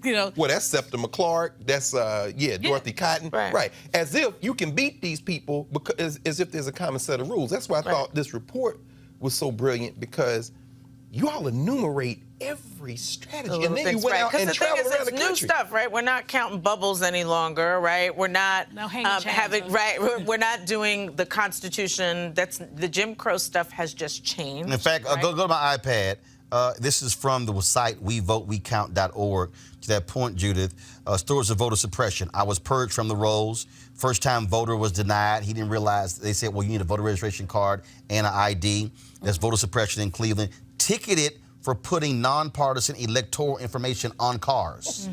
you know.
Well, that's Septima Clark. That's Dorothy Cotton.
Right.
As if you can beat these people because as if there's a common set of rules. That's why I thought this report was so brilliant because you all enumerate every strategy, and then you went out and traveled around the country.
New stuff, right? We're not counting bubbles any longer, right? We're not we're not doing the Constitution. That's the Jim Crow stuff has just changed.
In fact, go to my iPad. This is from the site WeVoteWeCount.org. To that point, Judith, stories of voter suppression. I was purged from the rolls. First-time voter was denied. He didn't realize. They said, well, you need a voter registration card and an ID. That's voter suppression in Cleveland. Ticketed for putting nonpartisan electoral information on cars.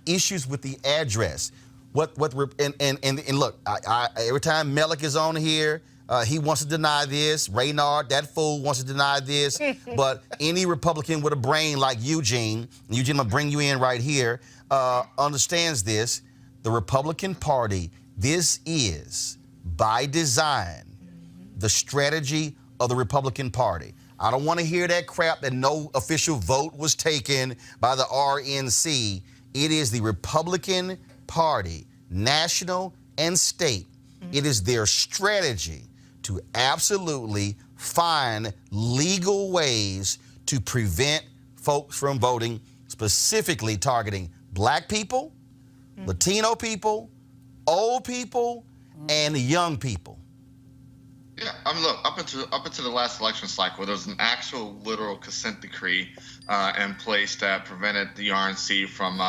Issues with the address. And look, every time Melick is on here, he wants to deny this. Raynard, that fool, wants to deny this. But any Republican with a brain like Eugene, I'm gonna bring you in right here, understands this. The Republican Party, this is, by design, the strategy of the Republican Party. I don't want to hear that crap that no official vote was taken by the RNC. It is the Republican Party, national and state. It is their strategy to absolutely find legal ways to prevent folks from voting, specifically targeting black people, Latino people, old people, and young people.
Yeah, I mean, look, up until the last election cycle, there was an actual literal consent decree in place that prevented the RNC from,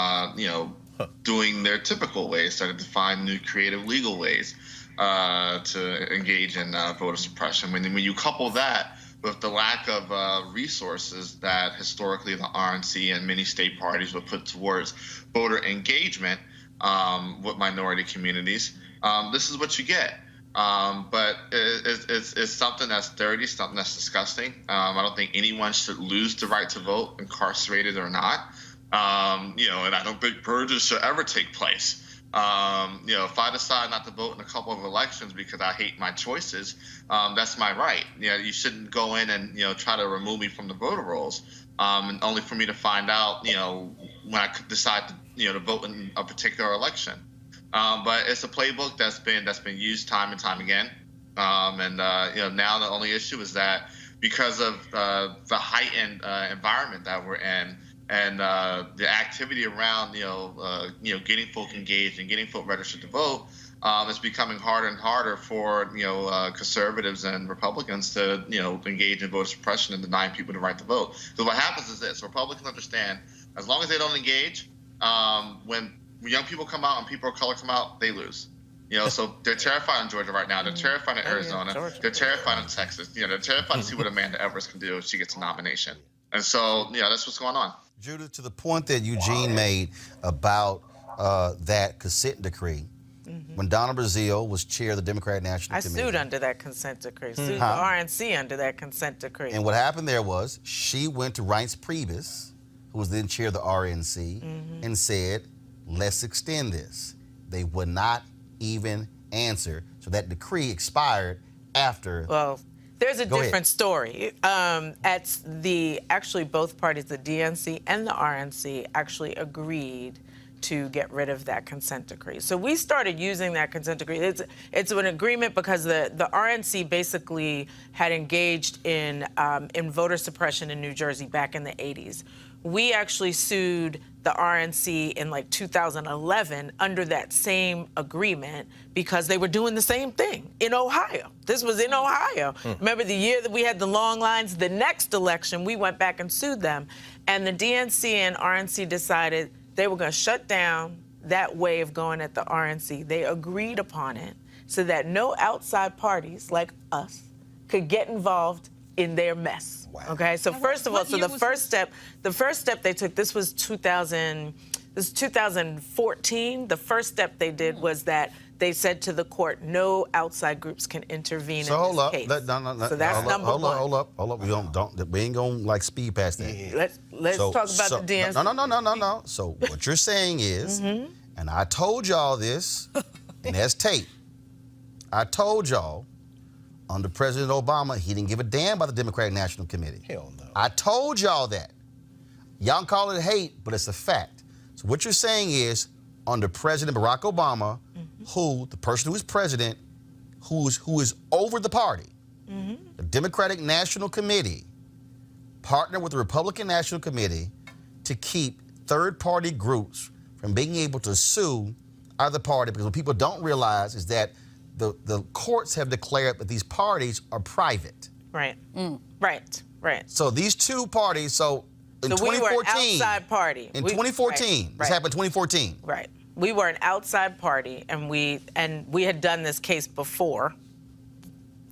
doing their typical ways, started to find new creative legal ways to engage in voter suppression. When you couple that with the lack of resources that historically the RNC and many state parties would put towards voter engagement with minority communities, this is what you get. But it's something that's dirty, something that's disgusting. I don't think anyone should lose the right to vote, incarcerated or not. And I don't think purges should ever take place. If I decide not to vote in a couple of elections because I hate my choices, that's my right. You shouldn't go in and try to remove me from the voter rolls, and only for me to find out when I could decide to vote in a particular election. But it's a playbook that's been used time and time again. Now the only issue is that because of the heightened environment that we're in and the activity around getting folk engaged and getting folk registered to vote, it's becoming harder and harder for conservatives and Republicans to engage in voter suppression and denying people the right to vote. So what happens is this: Republicans understand as long as they don't engage, when young people come out and people of color come out, they lose. So they're terrified in Georgia right now. They're terrified in Arizona. They're terrified in Texas. They're terrified to see what Amanda Everest can do if she gets a nomination. And so, that's what's going on.
Judith, to the point that Eugene made about that consent decree, when Donna Brazile was chair of the Democratic National Committee.
I sued under that consent decree. Sued the RNC under that consent decree.
And what happened there was she went to Reince Priebus, who was then chair of the RNC, and said, let's extend this. They would not even answer. So that decree expired after
There's a
Go ahead.
different story. Actually both parties, the DNC and the RNC, actually agreed to get rid of that consent decree. So we started using that consent decree. It's an agreement because the RNC basically had engaged in voter suppression in New Jersey back in the 80s. We actually sued the RNC in like 2011 under that same agreement because they were doing the same thing in Ohio. This was in Ohio. Remember the year that we had the long lines? The next election, we went back and sued them. And the DNC and RNC decided they were going to shut down that way of going at the RNC. They agreed upon it so that no outside parties like us could get involved in their mess.
Wow.
Okay, so first of all, so the first step they took, this was 2014. The first step they did was that they said to the court, no outside groups can intervene in this case.
No,
so that's number one.
Hold up. We ain't gonna like speed past that.
Let's talk about the DNC.
No. So what you're saying is, and I told y'all this, and that's tape. I told y'all under President Obama, he didn't give a damn about the Democratic National Committee.
Hell no.
I told y'all that. Y'all can call it hate, but it's a fact. So what you're saying is, under President Barack Obama, the person who is president, who is over the party, the Democratic National Committee partnered with the Republican National Committee to keep third-party groups from being able to sue other party, because what people don't realize is that the courts have declared that these parties are private.
Right. Right.
So these two parties, in 2014,
we were an outside party.
In 2014, this happened in 2014.
Right. We were an outside party, and we had done this case before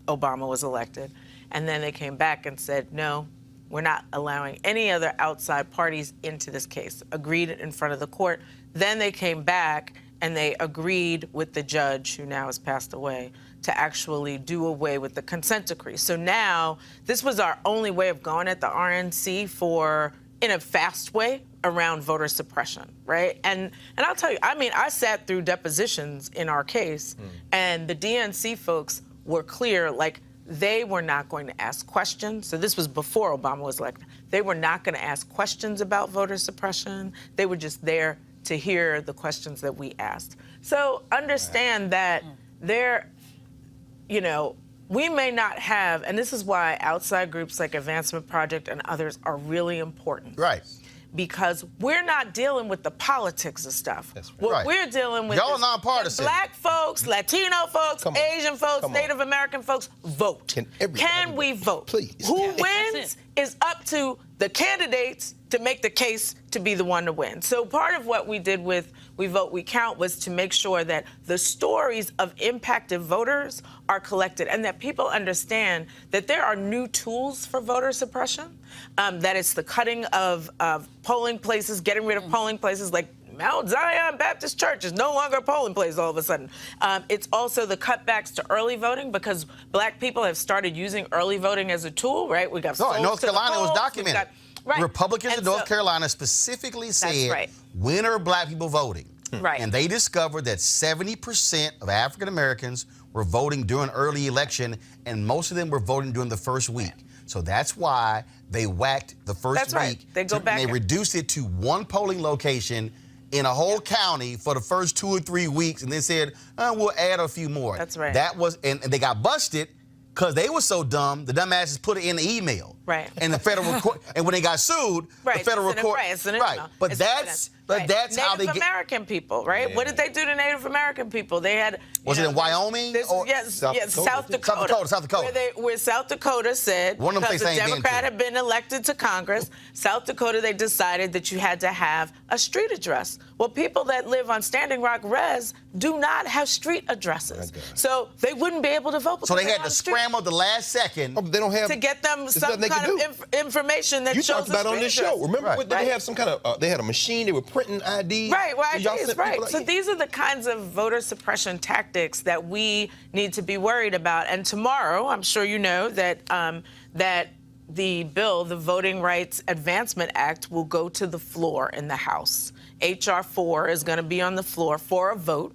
Obama was elected, and then they came back and said, no, we're not allowing any other outside parties into this case. Agreed in front of the court. Then they came back and they agreed with the judge, who now has passed away, to actually do away with the consent decree. So now, this was our only way of going at the RNC in a fast way around voter suppression, right? And I'll tell you, I sat through depositions in our case, and the DNC folks were clear, like, they were not going to ask questions. So this was before Obama was elected. They were not going to ask questions about voter suppression. They were just there to hear the questions that we asked. So understand that we may not have, and this is why outside groups like Advancement Project and others are really important.
Right.
Because we're not dealing with the politics of stuff.
That's right.
What we're dealing with
Y'all
is
are nonpartisan.
Black folks, Latino folks,
Come on.
Asian folks,
Come on.
Native American folks, vote. Can we vote?
Please.
Who
That's
wins is up to the candidates to make the case to be the one to win. So part of what we did with We Vote, We Count was to make sure that the stories of impacted voters are collected and that people understand that there are new tools for voter suppression, that it's the cutting of polling places, getting rid of polling places like Mount Zion Baptist Church is no longer a polling place all of a sudden. It's also the cutbacks to early voting because Black people have started using early voting as a tool, right? We got
in North Carolina, it was documented.
Right.
Republicans in North Carolina specifically said, when are Black people voting?
Right.
And they discovered that 70% of African Americans were voting during early election, and most of them were voting during the first week. So that's why they whacked the first week.
They go back.
They reduced it to one polling location in a whole county for the first 2 or 3 weeks, and then said, we'll add a few more.
That's right.
That was, and they got busted because they were so dumb, the dumbasses put it in the email.
Right.
And the federal court, and when they got sued, the federal court. But that's how they get.
Native American people, right?
Yeah.
What did they do to Native American people? They had.
Was it in Wyoming?
South Dakota. Where South Dakota said,
one of them
because the Democrat had been elected to Congress, South Dakota, they decided that you had to have a street address. Well, people that live on Standing Rock Res do not have street addresses. So they wouldn't be able to vote.
So they had to scramble at the last second.
They don't have
to get them some kind of information that
you
shows
talked about on this show. Remember, they have some kind of, they had a machine, they were printing IDs.
Right, IDs, right.
Like,
so these are the kinds of voter suppression tactics that we need to be worried about. And tomorrow, I'm sure you know that that the bill, the Voting Rights Advancement Act, will go to the floor in the House. H.R. 4 is going to be on the floor for a vote.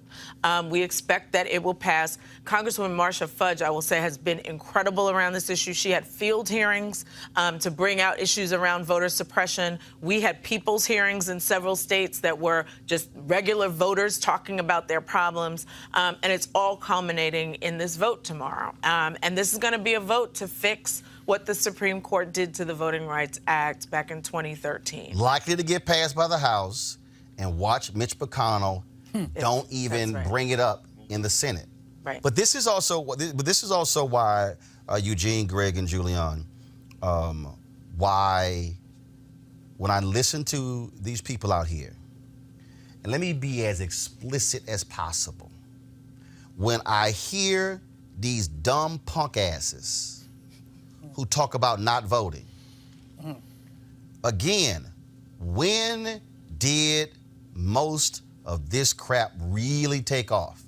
We expect that it will pass. Congresswoman Marcia Fudge, I will say, has been incredible around this issue. She had field hearings to bring out issues around voter suppression. We had people's hearings in several states that were just regular voters talking about their problems. And it's all culminating in this vote tomorrow. And this is going to be a vote to fix what the Supreme Court did to the Voting Rights Act back in 2013.
Likely to get passed by the House, and watch Mitch McConnell don't even bring it up in the Senate.
Right.
But this is also why Eugene, Greg, and Julian, why when I listen to these people out here, and let me be as explicit as possible, when I hear these dumb punk asses who talk about not voting, again, when did most of this crap really take off?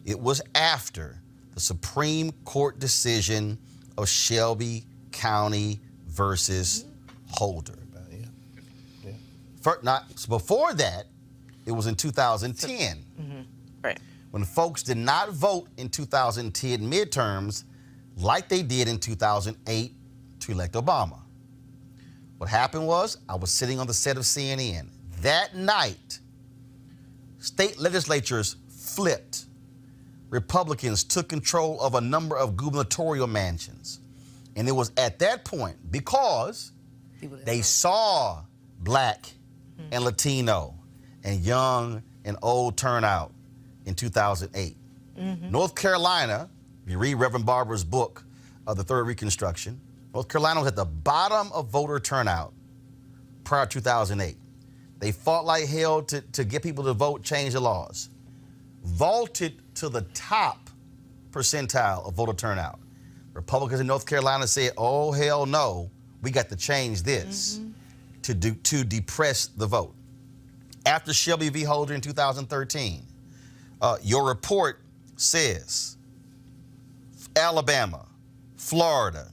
It was after the Supreme Court decision of Shelby County versus Holder. Before that, it was in 2010.
Right.
When folks did not vote in 2010 midterms like they did in 2008 to elect Obama. What happened was, I was sitting on the set of CNN. That night, state legislatures flipped. Republicans took control of a number of gubernatorial mansions. And it was at that point, because they saw Black and Latino and young and old turnout in 2008. North Carolina, if you read Reverend Barber's book, The Third Reconstruction, North Carolina was at the bottom of voter turnout prior to 2008. They fought like hell to get people to vote, change the laws. Vaulted to the top percentile of voter turnout. Republicans in North Carolina said, oh, hell no, we got to change this to depress the vote. After Shelby v. Holder in 2013, your report says Alabama, Florida,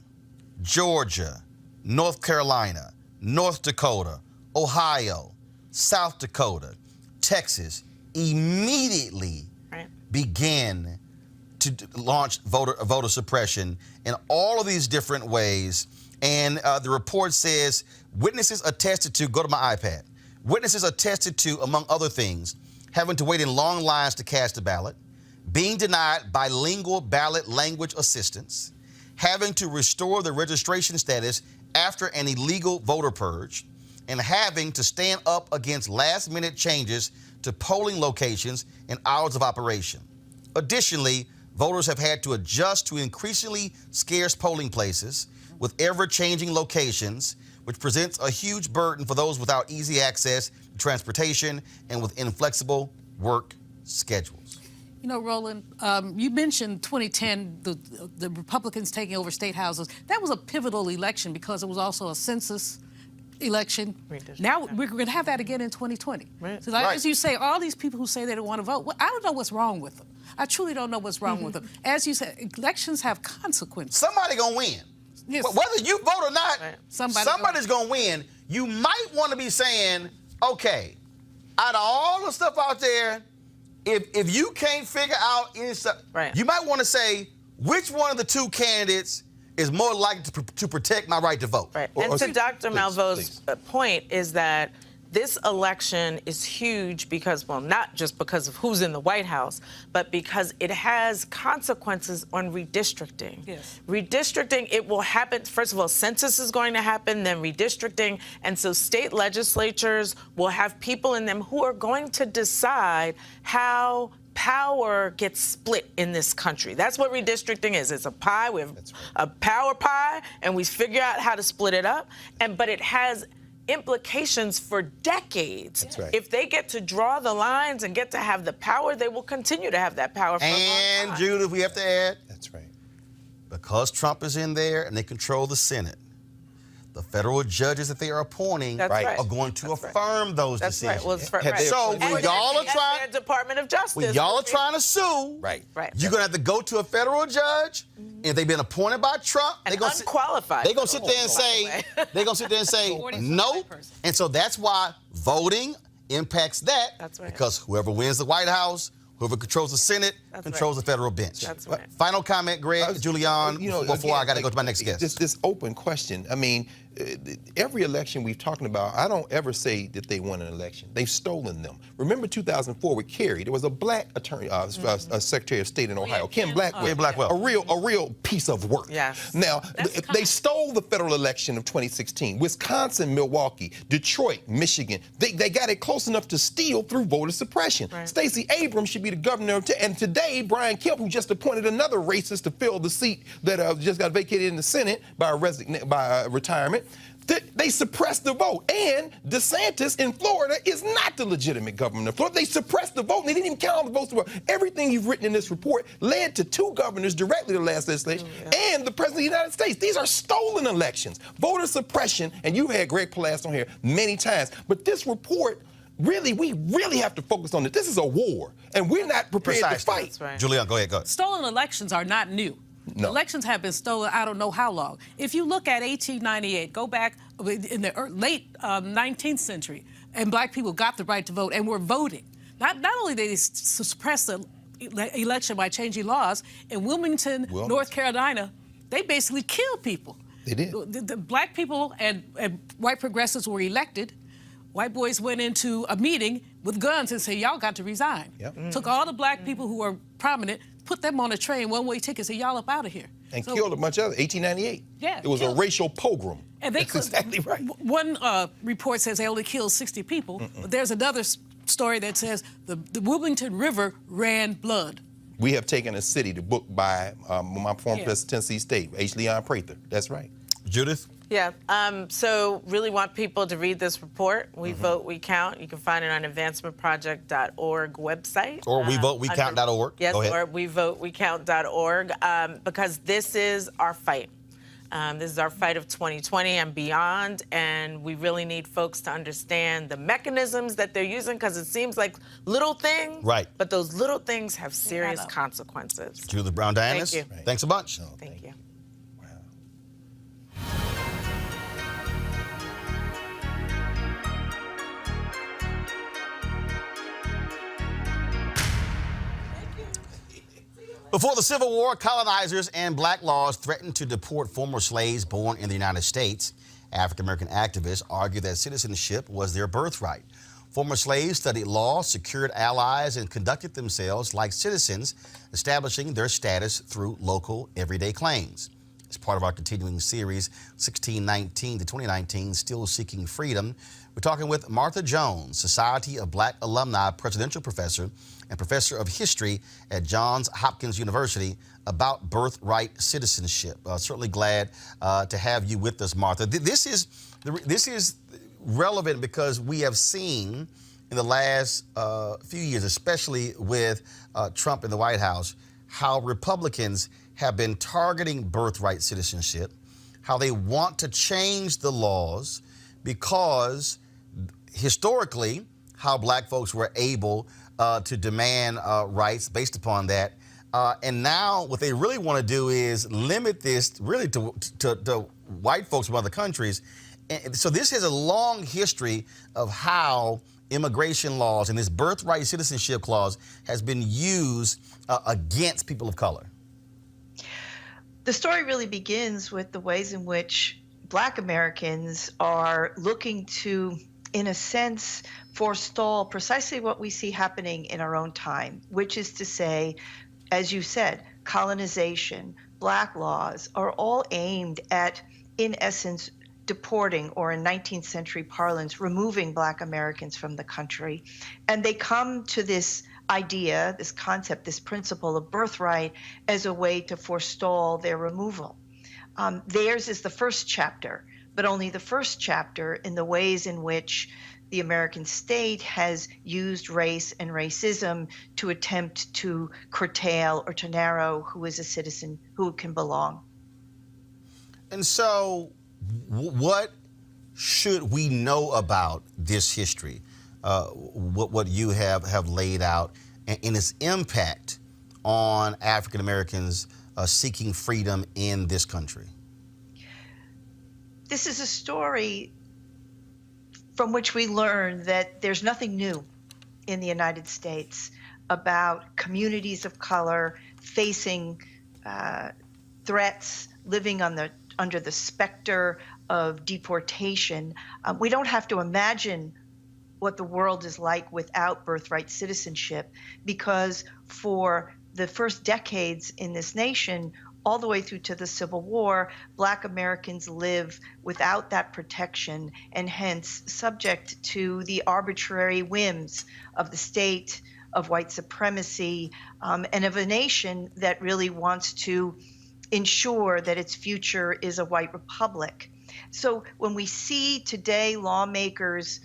Georgia, North Carolina, North Dakota, Ohio, South Dakota, Texas immediately began to launch voter suppression in all of these different ways. And the report says witnesses attested to, go to my iPad, witnesses attested to, among other things, having to wait in long lines to cast a ballot, being denied bilingual ballot language assistance, having to restore the registration status after an illegal voter purge, and having to stand up against last-minute changes to polling locations and hours of operation. Additionally, voters have had to adjust to increasingly scarce polling places with ever-changing locations, which presents a huge burden for those without easy access to transportation and with inflexible work schedules.
You know, Roland, you mentioned 2010, the Republicans taking over state houses. That was a pivotal election because it was also a census election. Now we're going to have that again in 2020. So like, as you say, all these people who say they don't want to vote, I don't know what's wrong with them. I truly don't know what's wrong with them. As you said, elections have consequences.
Somebody going to win.
Yes.
Whether you vote or not, somebody's going to win. You might want to be saying, okay, out of all the stuff out there, if you can't figure out any stuff, you might want to say which one of the two candidates is more likely to protect my right to vote.
And to Dr. Malveau's point is that this election is huge because, well, not just because of who's in the White House, but because it has consequences on redistricting.
Yes.
Redistricting, it will happen. First of all, census is going to happen, then redistricting. And so state legislatures will have people in them who are going to decide how power gets split in this country. That's what redistricting is. It's a pie. We have a power pie, and we figure out how to split it up. But it has implications for decades. If they get to draw the lines and get to have the power, they will continue to have that power for a long time.
And, Judith, we have to add, because Trump is in there and they control the Senate, the federal judges that they are appointing are going to affirm those decisions. So when y'all are trying,
Department of Justice,
when y'all are trying to sue, you're going to have to go to a federal judge If they've been appointed by Trump,
And
they're gonna
unqualified.
they're gonna sit there and say they're gonna sit there and say
45
no.
person.
And so that's why voting impacts that.
That's right.
Because whoever wins the White House, whoever controls the Senate,
That's
controls
right.
the federal bench.
That's right.
Final comment, Greg, Julian, before
again,
I got to go to my next guest.
This open question. I mean, every election we've talking about, I don't ever say that they won an election. They've stolen them. Remember 2004 with Kerry, there was a black attorney, Secretary of State in Ohio, Ken Blackwell.
Ken Blackwell.
A real piece of work.
Yes.
Now,
That's
they stole the federal election of 2016. Wisconsin, Milwaukee, Detroit, Michigan. They got it close enough to steal through voter suppression.
Right.
Stacey Abrams should be the governor of and today, Brian Kemp, who just appointed another racist to fill the seat that just got vacated in the Senate by retirement, they suppressed the vote. And DeSantis in Florida is not the legitimate governor of Florida. They suppressed the vote, and they didn't even count all the votes. Everything you've written in this report led to 2 governors directly to the last legislation and the President of the United States. These are stolen elections. Voter suppression, and you've had Greg Palast on here many times, but this report, we really have to focus on it. This is a war, and we're not prepared to fight.
That's right.
Julian, go ahead.
Stolen elections are not new.
No.
Elections have been stolen I don't know how long. If you look at 1898, go back in the late 19th century, and black people got the right to vote and were voting. Not only did they suppress the election by changing laws, in Wilmington, North Carolina, they basically killed people.
They did.
The black people and white progressives were elected. White boys went into a meeting with guns and said, y'all got to resign.
Yep.
Took all the black people who were prominent, put them on a train, one-way ticket, said, y'all up out of here.
And killed a bunch of others. 1898.
Yeah,
It was a racial pogrom.
And
That's exactly right.
One report says they only killed 60 people. But there's another story that says the Wilmington River ran blood.
We have taken a city to book by my former president of Tennessee State, H. Leon Prather. That's right.
Judith?
Yeah, so really want people to read this report. We vote, we count. You can find it on advancementproject.org website.
Or wevoteWeCount.org.
Yes,
Go ahead.
or wevoteWeCount.org, because this is our fight. This is our fight of 2020 and beyond, and we really need folks to understand the mechanisms that they're using, because it seems like little things,
Right.
but those little things have serious consequences.
Judith Brown Dianis,
Thank you.
thanks a bunch.
Thank you.
Before the Civil War, colonizers and black laws threatened to deport former slaves born in the United States. African-American activists argued that citizenship was their birthright. Former slaves studied law, secured allies, and conducted themselves like citizens, establishing their status through local, everyday claims. As part of our continuing series, 1619 to 2019, Still Seeking Freedom, we're talking with Martha Jones, Society of Black Alumni Presidential Professor and Professor of History at Johns Hopkins University, about birthright citizenship. Certainly glad to have you with us, Martha. This is relevant because we have seen in the last few years, especially with Trump in the White House, how Republicans have been targeting birthright citizenship, how they want to change the laws because historically how black folks were able to demand rights based upon that. And now what they really want to do is limit this really to white folks from other countries. And so this has a long history of how immigration laws and this birthright citizenship clause has been used against people of color.
The story really begins with the ways in which Black Americans are looking to, in a sense, forestall precisely what we see happening in our own time, which is to say, as you said, colonization, black laws are all aimed at, in essence, deporting, or in 19th century parlance, removing Black Americans from the country. And they come to this idea, this concept, this principle of birthright as a way to forestall their removal. Theirs is the first chapter, but only the first chapter in the ways in which the American state has used race and racism to attempt to curtail or to narrow who is a citizen, who can belong.
And so what should we know about this history, what you have laid out, and its impact on African Americans seeking freedom in this country?
This is a story from which we learn that there's nothing new in the United States about communities of color facing threats, living under the specter of deportation. We don't have to imagine what the world is like without birthright citizenship, because for the first decades in this nation, all the way through to the Civil War, Black Americans live without that protection and hence subject to the arbitrary whims of the state, of white supremacy, and of a nation that really wants to ensure that its future is a white republic. So when we see today lawmakers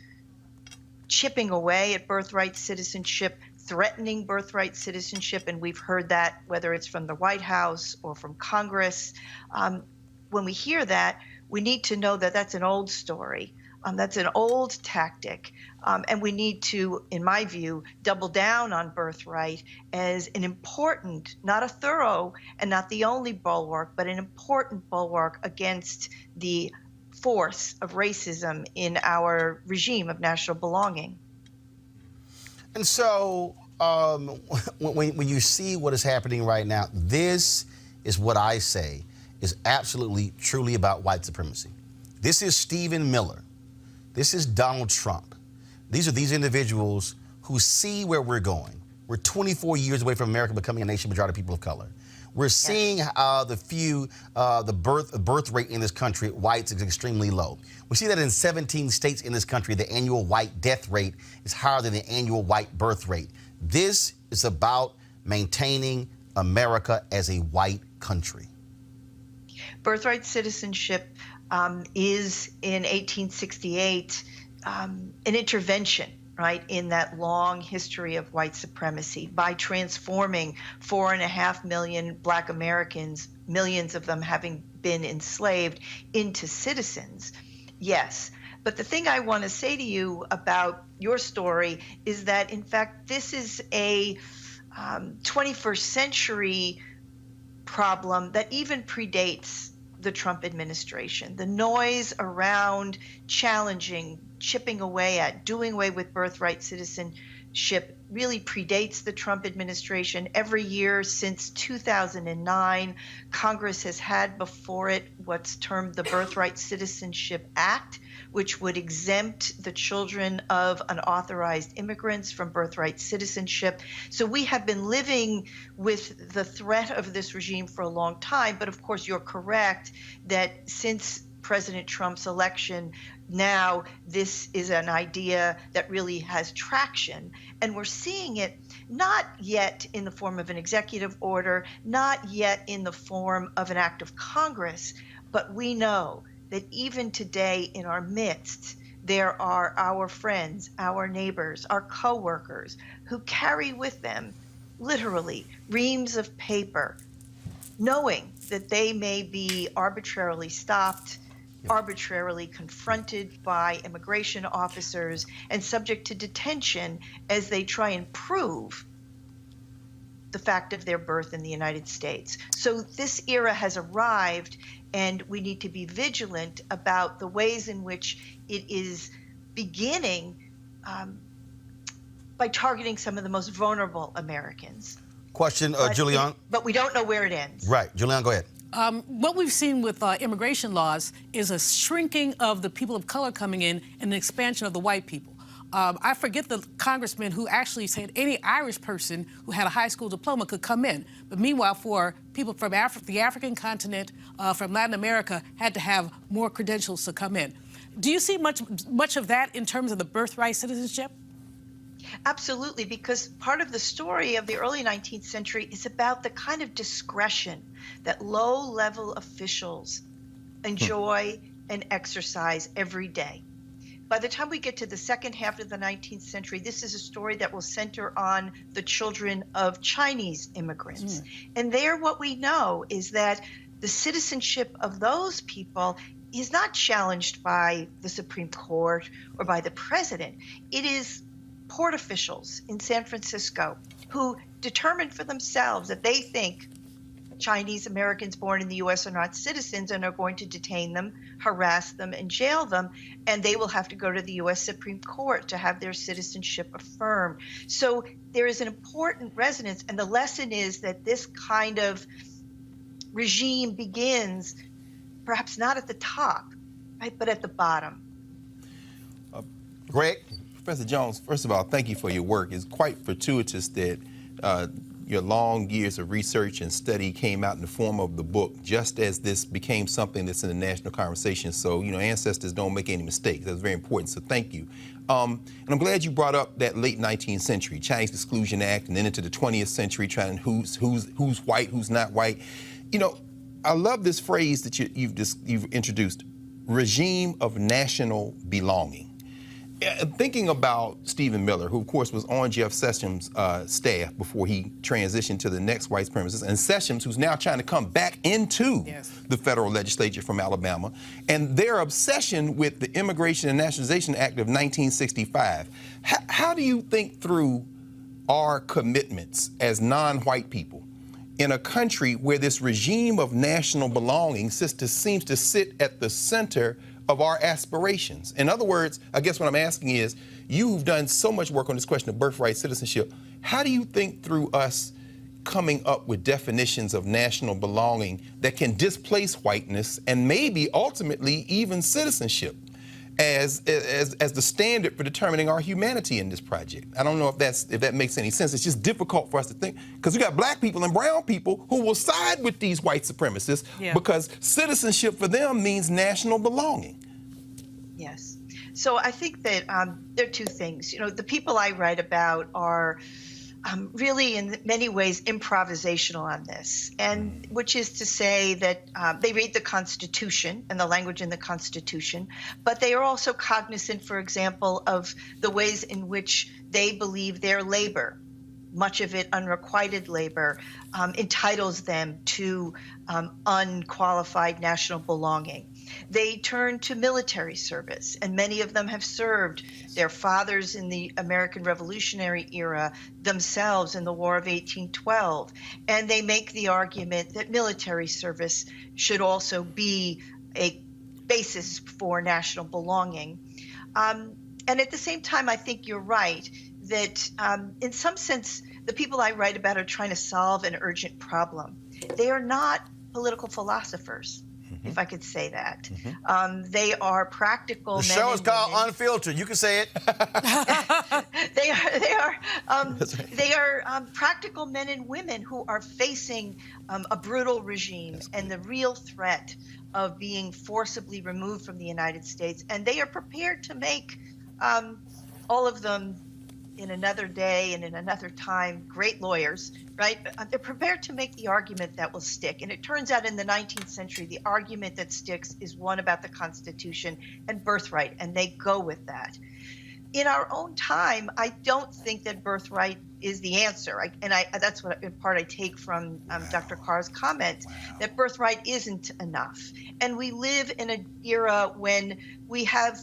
chipping away at birthright citizenship, threatening birthright citizenship, and we've heard that whether it's from the White House or from Congress, when we hear that, we need to know that that's an old story. That's an old tactic, and we need to, in my view, double down on birthright as an important, not a thorough and not the only bulwark, but an important bulwark against the force of racism in our regime of national belonging.
And so when you see what is happening right now, this is what I say is absolutely, truly about white supremacy. This is Stephen Miller. This is Donald Trump. These are these individuals who see where we're going. We're 24 years away from America becoming a nation majority of people of color. We're seeing the birth rate in this country, whites, is extremely low. We see that in 17 states in this country, the annual white death rate is higher than the annual white birth rate. This is about maintaining America as a white country.
Birthright citizenship is in 1868 an intervention, right, in that long history of white supremacy by transforming 4.5 million Black Americans, millions of them having been enslaved, into citizens. Yes. But the thing I want to say to you about your story is that, in fact, this is a 21st century problem that even predates the Trump administration. The noise around challenging, chipping away at, doing away with birthright citizenship really predates the Trump administration. Every year since 2009, Congress has had before it what's termed the Birthright Citizenship Act, which would exempt the children of unauthorized immigrants from birthright citizenship. So we have been living with the threat of this regime for a long time. But of course, you're correct that since President Trump's election, now this is an idea that really has traction. And we're seeing it not yet in the form of an executive order, not yet in the form of an act of Congress, but we know that even today in our midst, there are our friends, our neighbors, our coworkers who carry with them literally reams of paper, knowing that they may be arbitrarily stopped, arbitrarily confronted by immigration officers, and subject to detention as they try and prove the fact of their birth in the United States. So this era has arrived, and we need to be vigilant about the ways in which it is beginning by targeting some of the most vulnerable Americans.
Question, Julian.
But we don't know where it ends.
Right. Julian, go ahead.
What we've seen with immigration laws is a shrinking of the people of color coming in and an expansion of the white people. I forget the congressman who actually said any Irish person who had a high school diploma could come in. But meanwhile, for people from the African continent, from Latin America, had to have more credentials to come in. Do you see much of that in terms of the birthright citizenship?
Absolutely, because part of the story of the early 19th century is about the kind of discretion that low-level officials enjoy and exercise every day. By the time we get to the second half of the 19th century, this is a story that will center on the children of Chinese immigrants. And there what we know is that the citizenship of those people is not challenged by the Supreme Court or by the president. It is port officials in San Francisco who determine for themselves that they think Chinese Americans born in the U.S. are not citizens and are going to detain them, harass them, and jail them, and they will have to go to the U.S. Supreme Court to have their citizenship affirmed. So there is an important resonance, and the lesson is that this kind of regime begins perhaps not at the top, right, but at the bottom.
Greg?
Professor Jones, first of all, thank you for your work. It's quite fortuitous that your long years of research and study came out in the form of the book just as this became something that's in the national conversation. So, ancestors don't make any mistakes. That's very important, so thank you. And I'm glad you brought up that late 19th century, Chinese Exclusion Act, and then into the 20th century, trying who's white, who's not white. I love this phrase that you've introduced, regime of national belonging. Thinking about Stephen Miller, who of course was on Jeff Sessions' staff before he transitioned to the next white supremacist, and Sessions, who's now trying to come back into the federal legislature from Alabama, and their obsession with the Immigration and Nationalization Act of 1965. How do you think through our commitments as non-white people in a country where this regime of national belonging seems to sit at the center of our aspirations? In other words, I guess what I'm asking is, you've done so much work on this question of birthright citizenship. How do you think through us coming up with definitions of national belonging that can displace whiteness and maybe ultimately even citizenship as the standard for determining our humanity in this project? I don't know if that makes any sense. It's just difficult for us to think, because we got black people and brown people who will side with these white supremacists because citizenship for them means national belonging.
Yes. So I think that there are two things. The people I write about are really in many ways improvisational on this, and which is to say that they read the Constitution and the language in the Constitution, but they are also cognizant, for example, of the ways in which they believe their labor, much of it unrequited labor, entitles them to unqualified national belonging. They turn to military service, and many of them have served their fathers in the American Revolutionary era, themselves in the War of 1812. And they make the argument that military service should also be a basis for national belonging. And at the same time, I think you're right that in some sense, the people I write about are trying to solve an urgent problem. They are not political philosophers, if I could say that. They are practical men.
The show is called
women.
Unfiltered. You can say it.
They are practical men and women who are facing a brutal regime and the real threat of being forcibly removed from the United States. And they are prepared to make all of them, in another day and in another time, great lawyers, right? They're prepared to make the argument that will stick. And it turns out in the 19th century, the argument that sticks is one about the Constitution and birthright, and they go with that. In our own time, I don't think that birthright is the answer. That's what, in part, I take from Dr. Carr's comment, that birthright isn't enough. And we live in an era when we have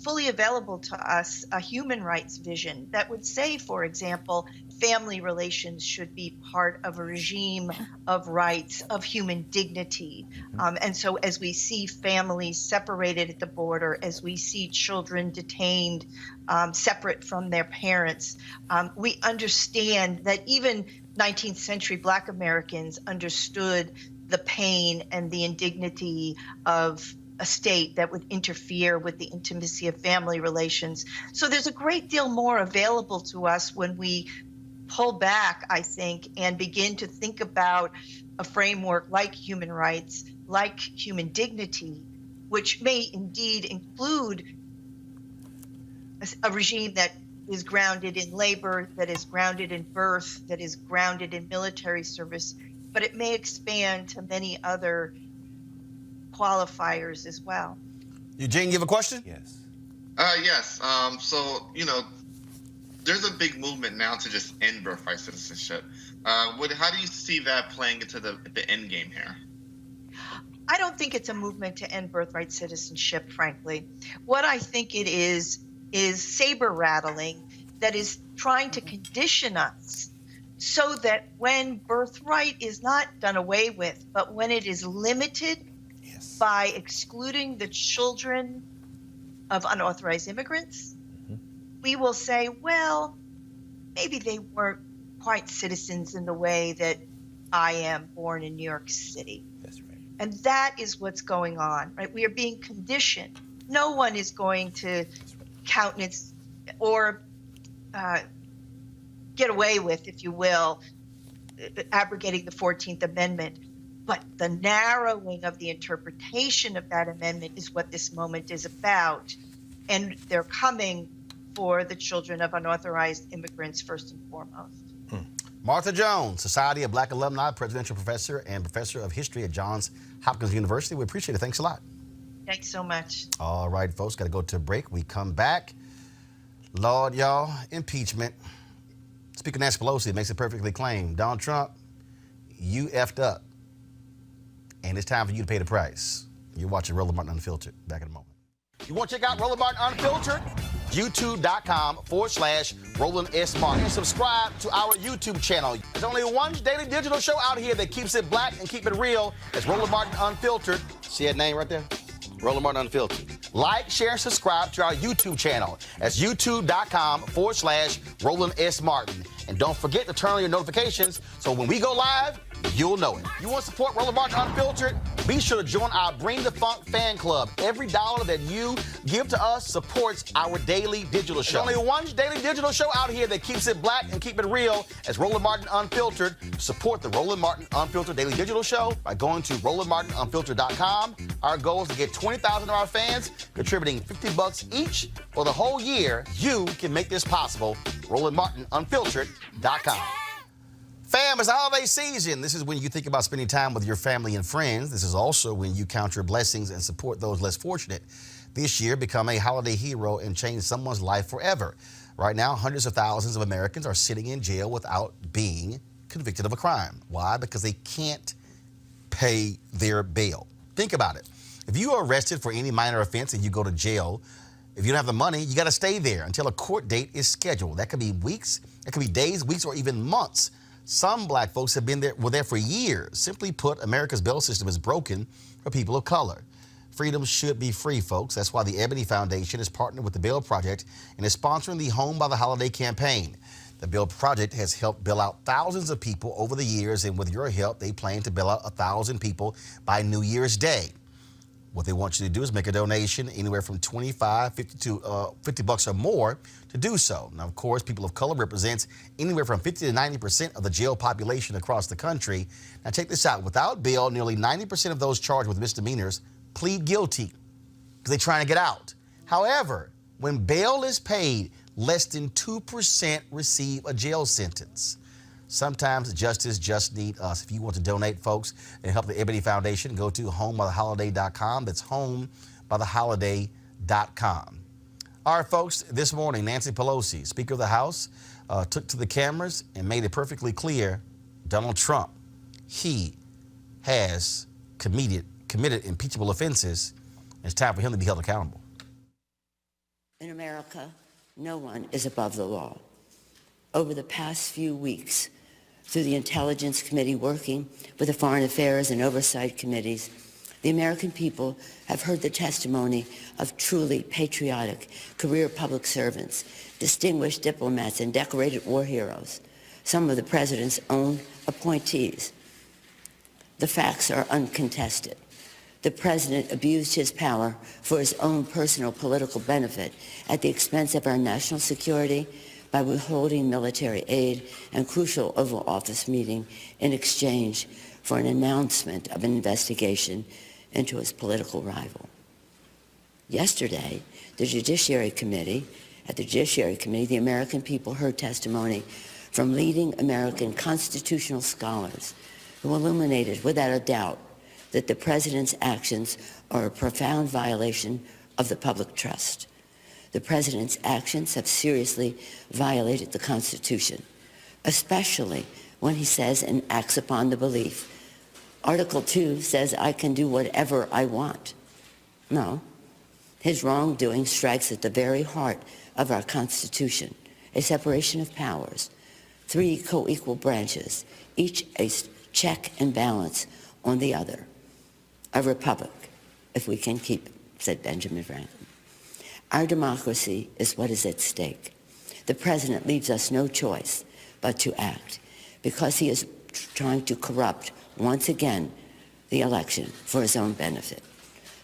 fully available to us a human rights vision that would say, for example, family relations should be part of a regime of rights, of human dignity. And so as we see families separated at the border, as we see children detained separate from their parents, we understand that even 19th century Black Americans understood the pain and the indignity of a state that would interfere with the intimacy of family relations. So there's a great deal more available to us when we pull back, I think, and begin to think about a framework like human rights, like human dignity, which may indeed include a regime that is grounded in labor, that is grounded in birth, that is grounded in military service, but it may expand to many other qualifiers as well.
Eugene, you have a question?
Yes.
Yes. So, there's a big movement now to just end birthright citizenship. How do you see that playing into the end game here?
I don't think it's a movement to end birthright citizenship, frankly. What I think it is saber rattling that is trying to condition us so that when birthright is not done away with, but when it is limited by excluding the children of unauthorized immigrants, we will say, well, maybe they weren't quite citizens in the way that I am, born in New York City.
That's right.
And that is what's going on, right? We are being conditioned. No one is going to countenance or get away with, if you will, abrogating the 14th Amendment. But the narrowing of the interpretation of that amendment is what this moment is about. And they're coming for the children of unauthorized immigrants first and foremost.
Martha Jones, Society of Black Alumni, Presidential Professor and Professor of History at Johns Hopkins University. We appreciate it. Thanks a lot.
Thanks so much.
All right, folks, got to go to a break. We come back. Lord, y'all, impeachment. Speaker Nancy Pelosi makes it perfectly plain. Donald Trump, you effed up. And it's time for you to pay the price. You're watching Roland Martin Unfiltered. Back in a moment. You want to check out Roland Martin Unfiltered? YouTube.com/Roland S. Martin. And subscribe to our YouTube channel. There's only one daily digital show out here that keeps it black and keep it real. It's Roland Martin Unfiltered. See that name right there? Roland Martin Unfiltered. Like, share, and subscribe to our YouTube channel. That's youtube.com/Roland S. Martin. And don't forget to turn on your notifications so when we go live, you'll know it. You want to support Roland Martin Unfiltered? Be sure to join our Bring the Funk fan club. Every dollar that you give to us supports our daily digital show. There's only one daily digital show out here that keeps it black and keep it real. As Roland Martin Unfiltered. Support the Roland Martin Unfiltered daily digital show by going to RolandMartinUnfiltered.com. Our goal is to get 20,000 of our fans contributing $50 each for the whole year. You can make this possible. RolandMartinUnfiltered.com. Fam, it's the holiday season. This is when you think about spending time with your family and friends. This is also when you count your blessings and support those less fortunate. This year, become a holiday hero and change someone's life forever. Right now, hundreds of thousands of Americans are sitting in jail without being convicted of a crime. Why? Because they can't pay their bail. Think about it. If you are arrested for any minor offense and you go to jail, if you don't have the money, you got to stay there until a court date is scheduled. That could be weeks, it could be days, weeks, or even months. Some black folks were there for years. Simply put, America's bail system is broken for people of color. Freedom should be free, folks. That's why the Ebony Foundation is partnered with the Bail Project and is sponsoring the Home by the Holiday campaign. The Bail Project has helped bail out thousands of people over the years, and with your help, they plan to bail out 1,000 people by New Year's Day. What they want you to do is make a donation anywhere from $25, $50 to $50 or more to do so. Now, of course, people of color represents anywhere from 50 to 90% of the jail population across the country. Now, check this out. Without bail, nearly 90% of those charged with misdemeanors plead guilty because they're trying to get out. However, when bail is paid, less than 2% receive a jail sentence. Sometimes justice just need us. If you want to donate, folks, and help the Ebony Foundation, go to homebytheholiday.com. That's homebytheholiday.com. All right, folks, this morning, Nancy Pelosi, Speaker of the House, took to the cameras and made it perfectly clear Donald Trump, he has committed impeachable offenses. It's time for him to be held accountable.
In America, no one is above the law. Over the past few weeks, through the Intelligence Committee working with the Foreign Affairs and Oversight Committees, the American people have heard the testimony of truly patriotic career public servants, distinguished diplomats, and decorated war heroes, some of the president's own appointees. The facts are uncontested. The president abused his power for his own personal political benefit at the expense of our national security by withholding military aid and crucial Oval Office meeting in exchange for an announcement of an investigation into his political rival. Yesterday, at the Judiciary Committee, the American people heard testimony from leading American constitutional scholars who illuminated without a doubt that the president's actions are a profound violation of the public trust. The president's actions have seriously violated the Constitution, especially when he says and acts upon the belief. Article 2 says I can do whatever I want. No, his wrongdoing strikes at the very heart of our Constitution, a separation of powers, three co-equal branches, each a check and balance on the other. A republic, if we can keep it, said Benjamin Franklin. Our democracy is what is at stake. The president leaves us no choice but to act because he is trying to corrupt, once again, the election for his own benefit.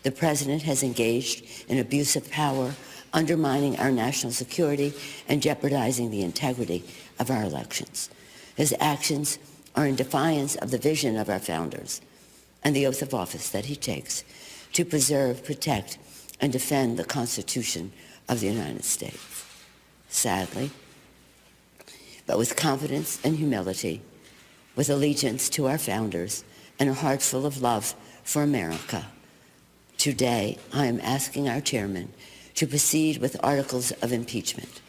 The president has engaged in abuse of power, undermining our national security and jeopardizing the integrity of our elections. His actions are in defiance of the vision of our founders and the oath of office that he takes to preserve, protect, and defend the Constitution of the United States. Sadly, but with confidence and humility, with allegiance to our founders and a heart full of love for America, today I am asking our chairman to proceed with articles of impeachment.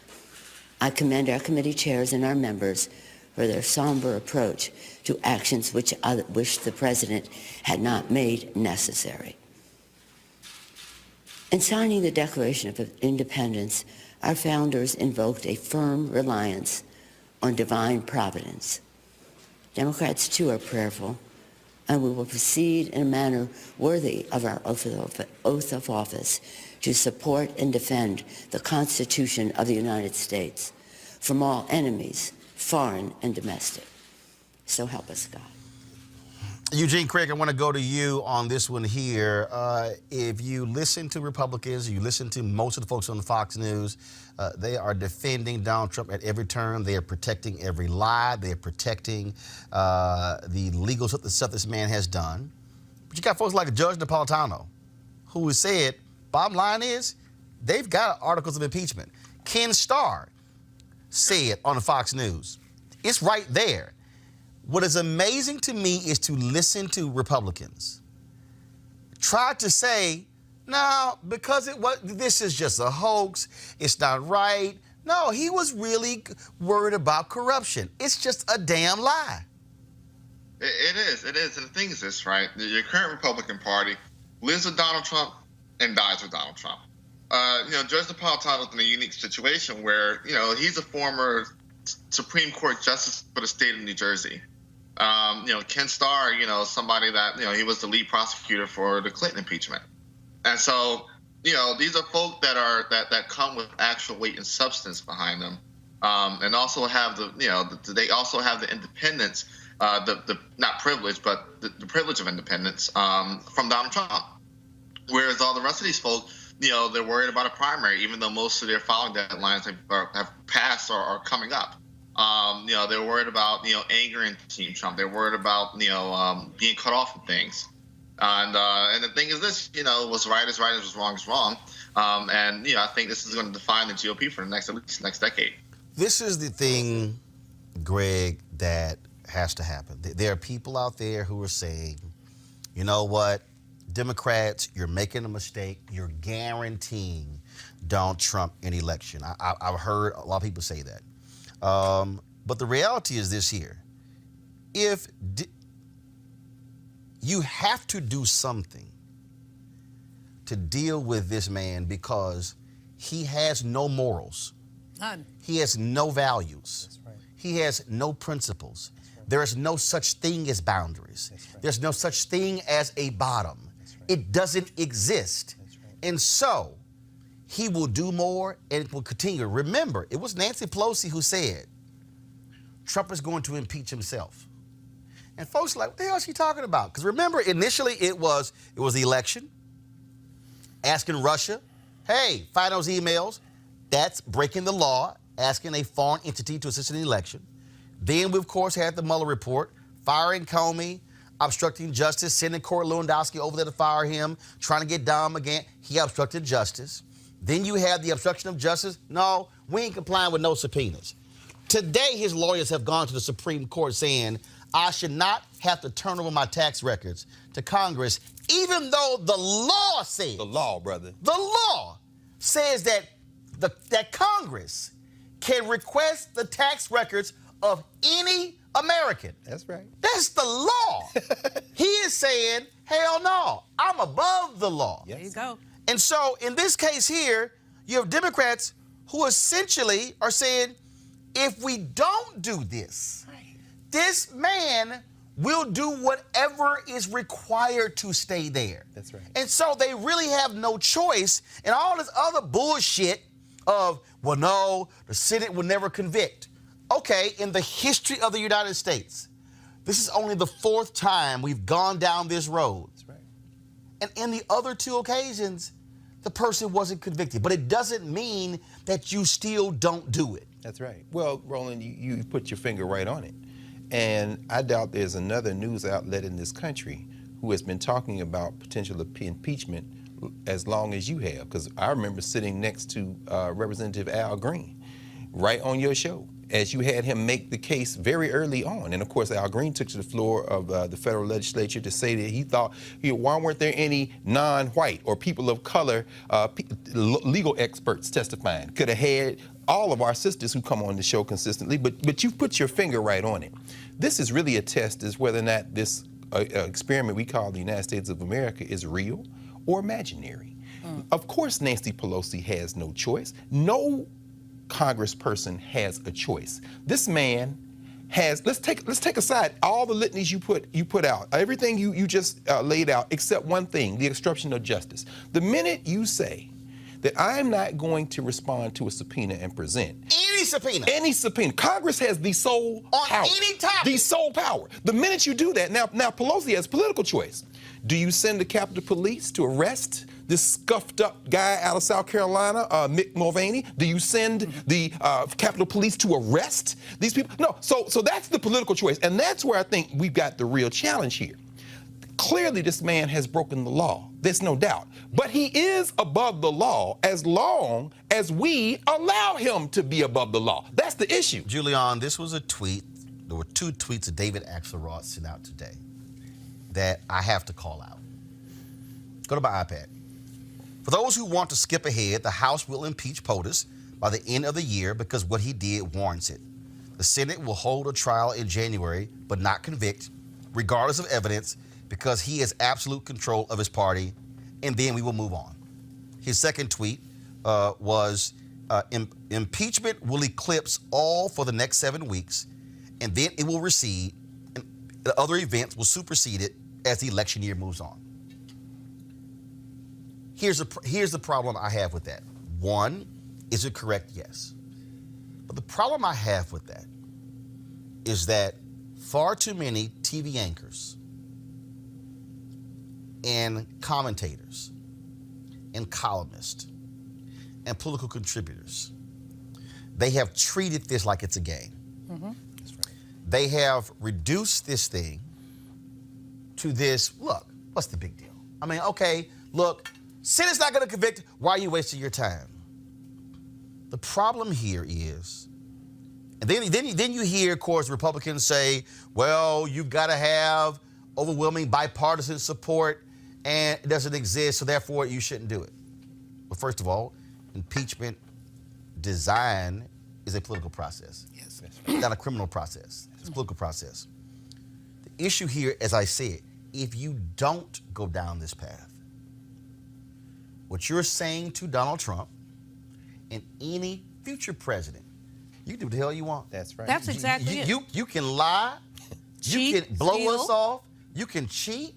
I commend our committee chairs and our members for their somber approach to actions which the president had not made necessary. In signing the Declaration of Independence, our founders invoked a firm reliance on divine providence. Democrats, too, are prayerful, and we will proceed in a manner worthy of our oath of office to support and defend the Constitution of the United States from all enemies, foreign and domestic. So help us God.
Eugene, Craig, I want to go to you on this one here. If you listen to Republicans, you listen to most of the folks on the Fox News, they are defending Donald Trump at every turn. They are protecting every lie. They are protecting the legal stuff this man has done. But you got folks like Judge Napolitano, who has said, bottom line is, they've got articles of impeachment. Ken Starr said on the Fox News, it's right there. What is amazing to me is to listen to Republicans try to say, no, because this is just a hoax, it's not right. No, he was really worried about corruption. It's just a damn lie.
It is. And the thing is this, right? Your current Republican Party lives with Donald Trump and dies with Donald Trump. Judge Napolitano is in a unique situation where, he's a former Supreme Court Justice for the state of New Jersey. Ken Starr, somebody that, he was the lead prosecutor for the Clinton impeachment. And so, these are folk that come with actual weight and substance behind them. And also have they also have the independence, the not privilege, but the privilege of independence from Donald Trump. Whereas all the rest of these folk, they're worried about a primary, even though most of their filing deadlines have passed or are coming up. They're worried about, angering Team Trump. They're worried about, being cut off from things. And the thing is this, what's right is right, what's wrong is wrong. I think this is going to define the GOP for at least the next decade.
This is the thing, Greg, that has to happen. There are people out there who are saying, you know what, Democrats, you're making a mistake. You're guaranteeing Donald Trump an election. I've heard a lot of people say that. But the reality is this here. You have to do something to deal with this man because he has no morals.
None.
He has no values.
That's right.
He has no principles. Right. There is no such thing as boundaries. Right. There's no such thing as a bottom. Right. It doesn't exist. Right. And so he will do more and it will continue. Remember, it was Nancy Pelosi who said, Trump is going to impeach himself. And folks are like, what the hell is she talking about? Because remember, initially it was the election, asking Russia, hey, find those emails. That's breaking the law, asking a foreign entity to assist in the election. Then we, of course, had the Mueller report, firing Comey, obstructing justice, sending Corey Lewandowski over there to fire him, trying to get Don McGahn. He obstructed justice. Then you have the obstruction of justice. No, we ain't complying with no subpoenas. Today, his lawyers have gone to the Supreme Court saying, I should not have to turn over my tax records to Congress, even though the law says.
The law, brother.
The law says that that Congress can request the tax records of any American.
That's right.
That's the law. He is saying, hell no, I'm above the law.
There you go.
And so in this case here, you have Democrats who essentially are saying, if we don't do this, this man will do whatever is required to stay there.
That's right.
And so they really have no choice. And all this other bullshit of, well, no, the Senate will never convict. Okay, in the history of the United States, this is only the 4th time we've gone down this road.
That's right.
And in the other 2 occasions, the person wasn't convicted. But it doesn't mean that you still don't do it.
That's right. Well, Roland, you put your finger right on it. And I doubt there's another news outlet in this country who has been talking about potential impeachment as long as you have. Because I remember sitting next to Representative Al Green right on your show as you had him make the case very early on. And of course, Al Green took to the floor of the federal legislature to say that he thought, why weren't there any non-white or people of color legal experts testifying? Could have had all of our sisters who come on the show consistently, but you put your finger right on it. This is really a test as whether or not this experiment we call the United States of America is real or imaginary. Of course, Nancy Pelosi has no choice. No congressperson has a choice. This man has, let's take aside all the litanies you put out, everything you just laid out, except one thing, the obstruction of justice. The minute you say that I am not going to respond to a subpoena and present any subpoena. Congress has the sole power.
On any topic.
The sole power. The minute you do that, now Pelosi has political choice. Do you send the Capitol Police to arrest this scuffed up guy out of South Carolina, Mick Mulvaney? Do you send the Capitol Police to arrest these people? No, so that's the political choice. And that's where I think we've got the real challenge here. Clearly, this man has broken the law. There's no doubt. But he is above the law as long as we allow him to be above the law. That's the issue.
Julian, this was a tweet. There were 2 tweets that David Axelrod sent out today that I have to call out. Go to my iPad. For those who want to skip ahead, the House will impeach POTUS by the end of the year because what he did warrants it. The Senate will hold a trial in January, but not convict, regardless of evidence, because he has absolute control of his party, and then we will move on. His second tweet was, impeachment will eclipse all for the next 7 weeks, and then it will recede, and the other events will supersede it as the election year moves on. Here's the problem I have with that. One, is it correct? Yes. But the problem I have with that is that far too many TV anchors and commentators and columnists and political contributors, they have treated this like it's a game.
Mm-hmm.
That's right. They have reduced this thing to this, look, what's the big deal? I mean, okay, look, Senate's not going to convict. Why are you wasting your time? The problem here is, and then you hear, of course, Republicans say, well, you've got to have overwhelming bipartisan support, and it doesn't exist, so therefore you shouldn't do it. Well, first of all, impeachment design is a political process.
Yes.
It's not a criminal process. It's a political process. The issue here, as I said, if you don't go down this path, what you're saying to Donald Trump and any future president, you can do what the hell you want.
That's right.
That's exactly it.
You can lie,
Cheat,
you can blow
steal.
us off, you can cheat,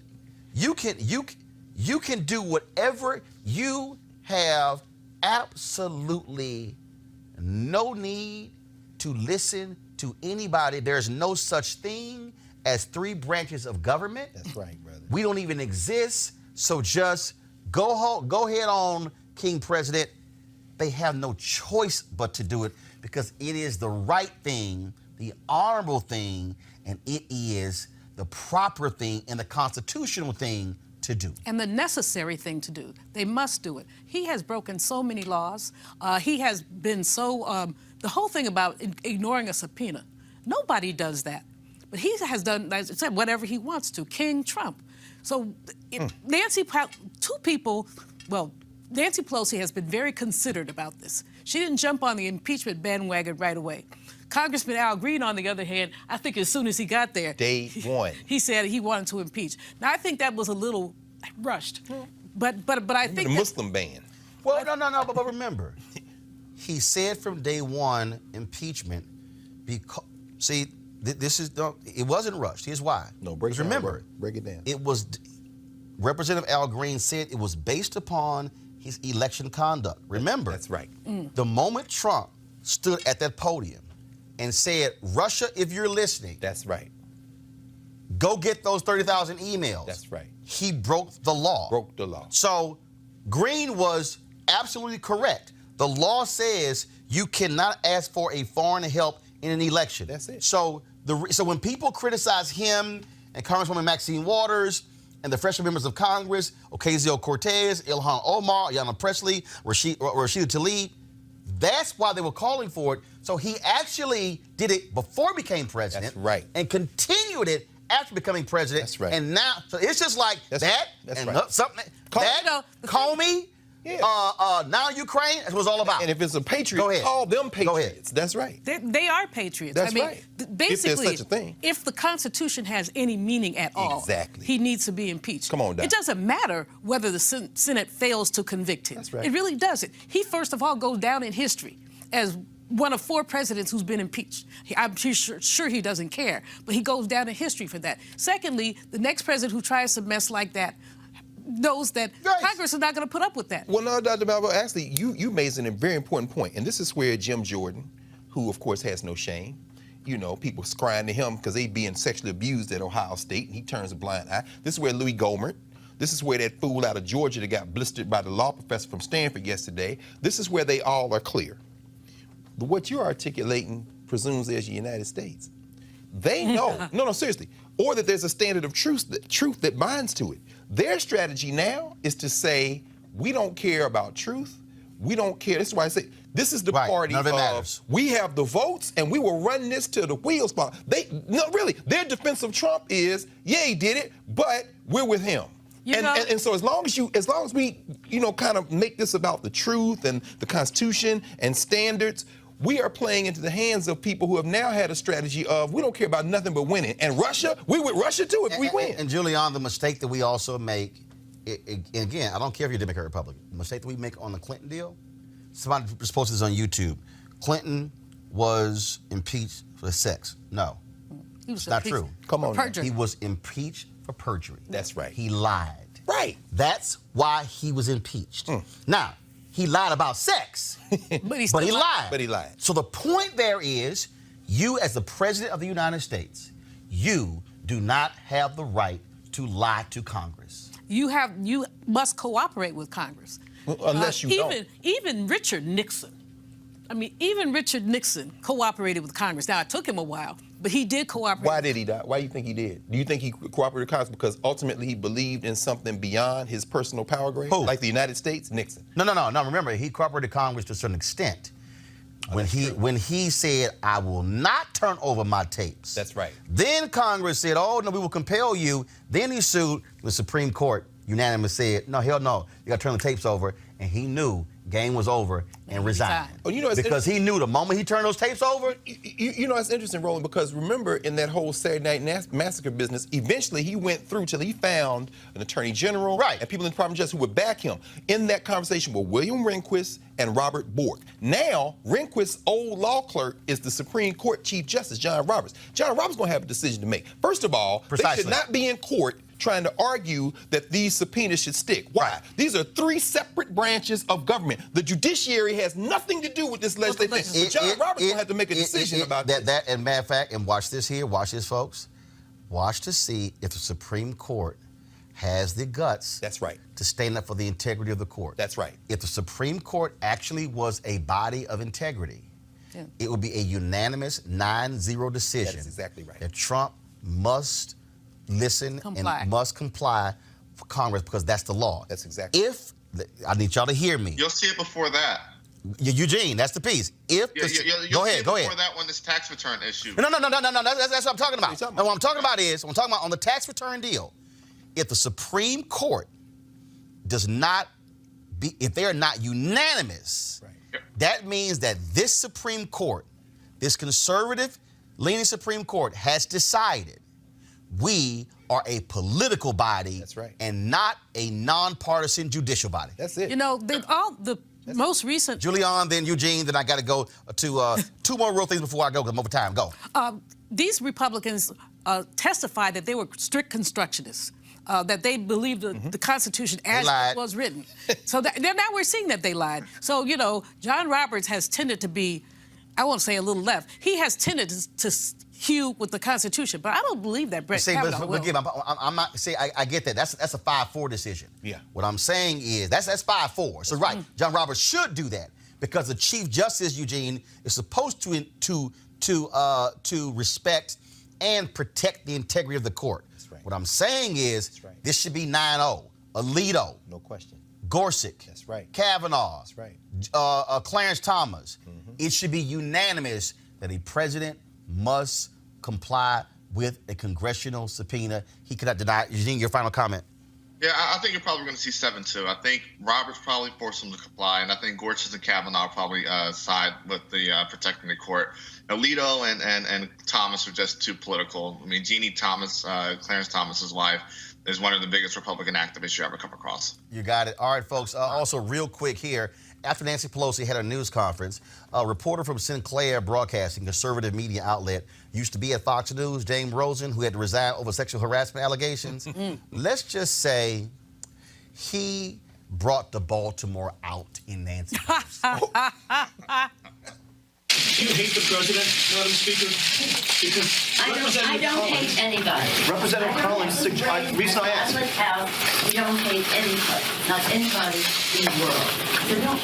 you can do whatever. You have absolutely no need to listen to anybody. There's no such thing as 3 branches of government.
That's right, brother.
We don't even exist. So just go ahead on, King President. They have no choice but to do it because it is the right thing, the honorable thing, and it is the proper thing and the constitutional thing to do.
And the necessary thing to do. They must do it. He has broken so many laws. He has been so, the whole thing about ignoring a subpoena, nobody does that. But he has done, as I said, whatever he wants to. King Trump. So Nancy Pelosi has been very considered about this. She didn't jump on the impeachment bandwagon right away. Congressman Al Green, on the other hand, I think as soon as he got there,
Day one,
he said he wanted to impeach. Now I think that was a little rushed, but I think
the Muslim ban.
Well, no. But remember, he said from day one, impeachment Because, see, this is, it wasn't rushed. Here's why.
No, break it down.
Remember,
break it down.
It was, Representative Al Green said it was based upon his election conduct. Remember.
That's right.
The moment Trump stood at that podium and said, Russia, if you're listening.
That's right.
Go get those 30,000 emails.
That's right.
He broke the law.
Broke the law. So
Green was absolutely correct. The law says you cannot ask for a foreign help in an election.
That's it.
So when people criticize him and Congresswoman Maxine Waters and the freshman members of Congress, Ocasio-Cortez, Ilhan Omar, Ayanna Pressley, Rashida Tlaib, that's why they were calling for it. So he actually did it before he became president.
That's right.
And continued it after becoming president.
That's right.
And now, so it's just like
that's
and
right.
something, Comey, now Ukraine, that's what it's all about.
And if it's a patriot, call them patriots. That's right.
They are patriots.
That's
I mean,
right.
Basically,
if there's such a thing.
If the Constitution has any meaning at all, he needs to be impeached.
Come on, Doc.
It doesn't matter whether the Senate fails to convict him.
That's right.
It really doesn't. He, first of all, goes down in history as one of 4 presidents who's been impeached. I'm sure he doesn't care, but he goes down in history for that. Secondly, the next president who tries to mess like that knows that Congress is not going to put up with that.
Well, no, Dr. Balbo, actually, you made a very important point, and this is where Jim Jordan, who, of course, has no shame, people crying to him because they being sexually abused at Ohio State, and he turns a blind eye. This is where Louis Gohmert, this is where that fool out of Georgia that got blistered by the law professor from Stanford yesterday, this is where they all are clear. What you're articulating presumes there's the United States. They know, no, seriously, or that there's a standard of truth that binds to it. Their strategy now is to say, we don't care about truth. We don't care. This is why I say this is the party
none of it matters.
We have the votes and we will run this till the wheels fall. Their defense of Trump is, yeah, he did it, but we're with him. And so as long as we kind of make this about the truth and the Constitution and standards, we are playing into the hands of people who have now had a strategy of we don't care about nothing but winning. And Russia, we with Russia too if we win.
And Julian, the mistake that we also make, again, I don't care if you're Democrat or Republican, the mistake that we make on the Clinton deal, somebody just posted this on YouTube. Clinton was impeached for sex. No, it's not true.
Come on.
Perjury.
He was impeached for perjury.
That's right.
He lied.
Right.
That's why he was impeached. Now, he lied about sex, but he lied.
But he lied.
So the point there is, you as the President of the United States, you do not have the right to lie to Congress.
You must cooperate with Congress.
Unless you don't.
Even Richard Nixon. Even Richard Nixon cooperated with Congress. Now, it took him a while, but he did cooperate.
Why did he die? Why do you think he did? Do you think he cooperated with Congress because ultimately he believed in something beyond his personal power grade?
Who?
Like the United States? Nixon.
No. Remember, he cooperated with Congress to a certain extent. When he said, I will not turn over my tapes.
That's right.
Then Congress said, oh, no, we will compel you. Then he sued the Supreme Court. Unanimously said, no, hell no. You got to turn the tapes over. And he knew game was over and resigned.
Oh, because he knew the moment he turned those tapes over. It's interesting, Roland, because remember in that whole Saturday Night Massacre business, eventually he went through till he found an attorney general and people in the Department of Justice who would back him. In that conversation with William Rehnquist and Robert Bork. Now, Rehnquist's old law clerk is the Supreme Court Chief Justice, John Roberts. John Roberts is going to have a decision to make. First of all, they should not be in court trying to argue that these subpoenas should stick. Why? These are 3 separate branches of government. The judiciary has nothing to do with this legislation. So John Roberts will have to make a decision about that.
And matter of fact, and watch this here, watch this, folks. Watch to see if the Supreme Court has the guts.
That's right.
To stand up for the integrity of the court.
That's right.
If the Supreme Court actually was a body of integrity, it would be a unanimous 9-0 decision.
That is exactly right.
That Trump must listen and must comply for Congress because that's the law.
That's exactly.
I need y'all to hear me.
You'll see it before that.
Eugene, that's the piece.
You'll
go ahead.
Before that one, this tax return issue.
No. That's what I'm talking about. And what I'm talking about is, I'm talking about on the tax return deal. If the Supreme Court if they are not unanimous, that means that this Supreme Court, this conservative-leaning Supreme Court, has decided we are a political body
That's right.
and not a nonpartisan judicial body.
That's it.
The most recent.
Julian, then Eugene, then I got to go to 2 more real things before I go, because I'm over time. Go.
These Republicans testified that they were strict constructionists, that they believed the Constitution as it was written. So now we're seeing that they lied. So, you know, John Roberts has tended to be, I won't say a little left, he has tended to hew with the Constitution, but I don't believe that Brett Kavanaugh will.
Again, I'm not, I get that. That's a 5-4 decision. Yeah. What I'm saying is, that's 5-4. So, right, John Roberts should do that, because the Chief Justice, Eugene, is supposed to respect and protect the integrity of the court. That's right. What I'm saying is, this should be 9-0. Alito.
No question.
Gorsuch.
That's right.
Kavanaugh.
That's right.
Clarence Thomas. It should be unanimous that a president must comply with a congressional subpoena. He cannot deny it. Eugene, your final comment.
Yeah, I think you're probably going to see 7-2. I think Roberts probably forced him to comply, and I think Gorsuch and Kavanaugh probably side with the protecting the court. Alito and Thomas are just too political. I mean, Jeannie Thomas, Clarence Thomas's wife, is one of the biggest Republican activists you ever come across.
You got it. All right, folks. Also, real quick here, after Nancy Pelosi had a news conference, a reporter from Sinclair Broadcasting, conservative media outlet, used to be at Fox News, James Rosen, who had to resign over sexual harassment allegations. Let's just say he brought the Baltimore out in Nancy Pelosi.
Do you hate the president, Madam Speaker? Because
I don't hate anybody.
Representative Collins, the reason I asked.
You don't hate anybody, not anybody in the world. So don't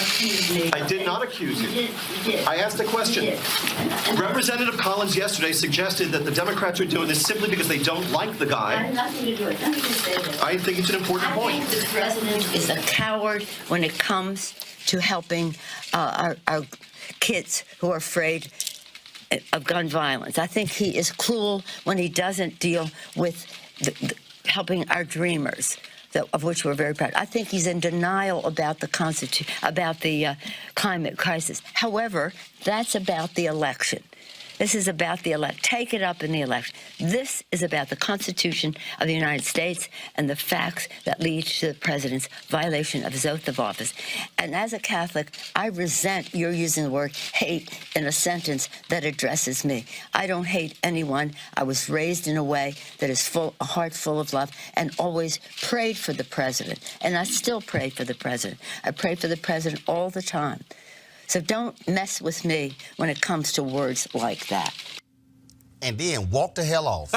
accuse me.
I did not accuse you.
You did.
I asked a question.
You did.
Representative Collins yesterday suggested that the Democrats are doing this simply because they don't like the guy.
I have nothing to do with it. Nothing to say with it.
I think it's an important point.
I think the president is a coward when it comes to helping our kids who are afraid of gun violence. I think he is cruel when he doesn't deal with helping our dreamers, of which we're very proud. I think he's in denial about the climate crisis. However, that's about the election. This is about the election. Take it up in the election. This is about the Constitution of the United States and the facts that lead to the president's violation of his oath of office. And as a Catholic, I resent your using the word hate in a sentence that addresses me. I don't hate anyone. I was raised in a way that is a heart full of love, and always prayed for the president. And I still pray for the president. I pray for the president all the time. So don't mess with me when it comes to words like that.
And then walk the hell off.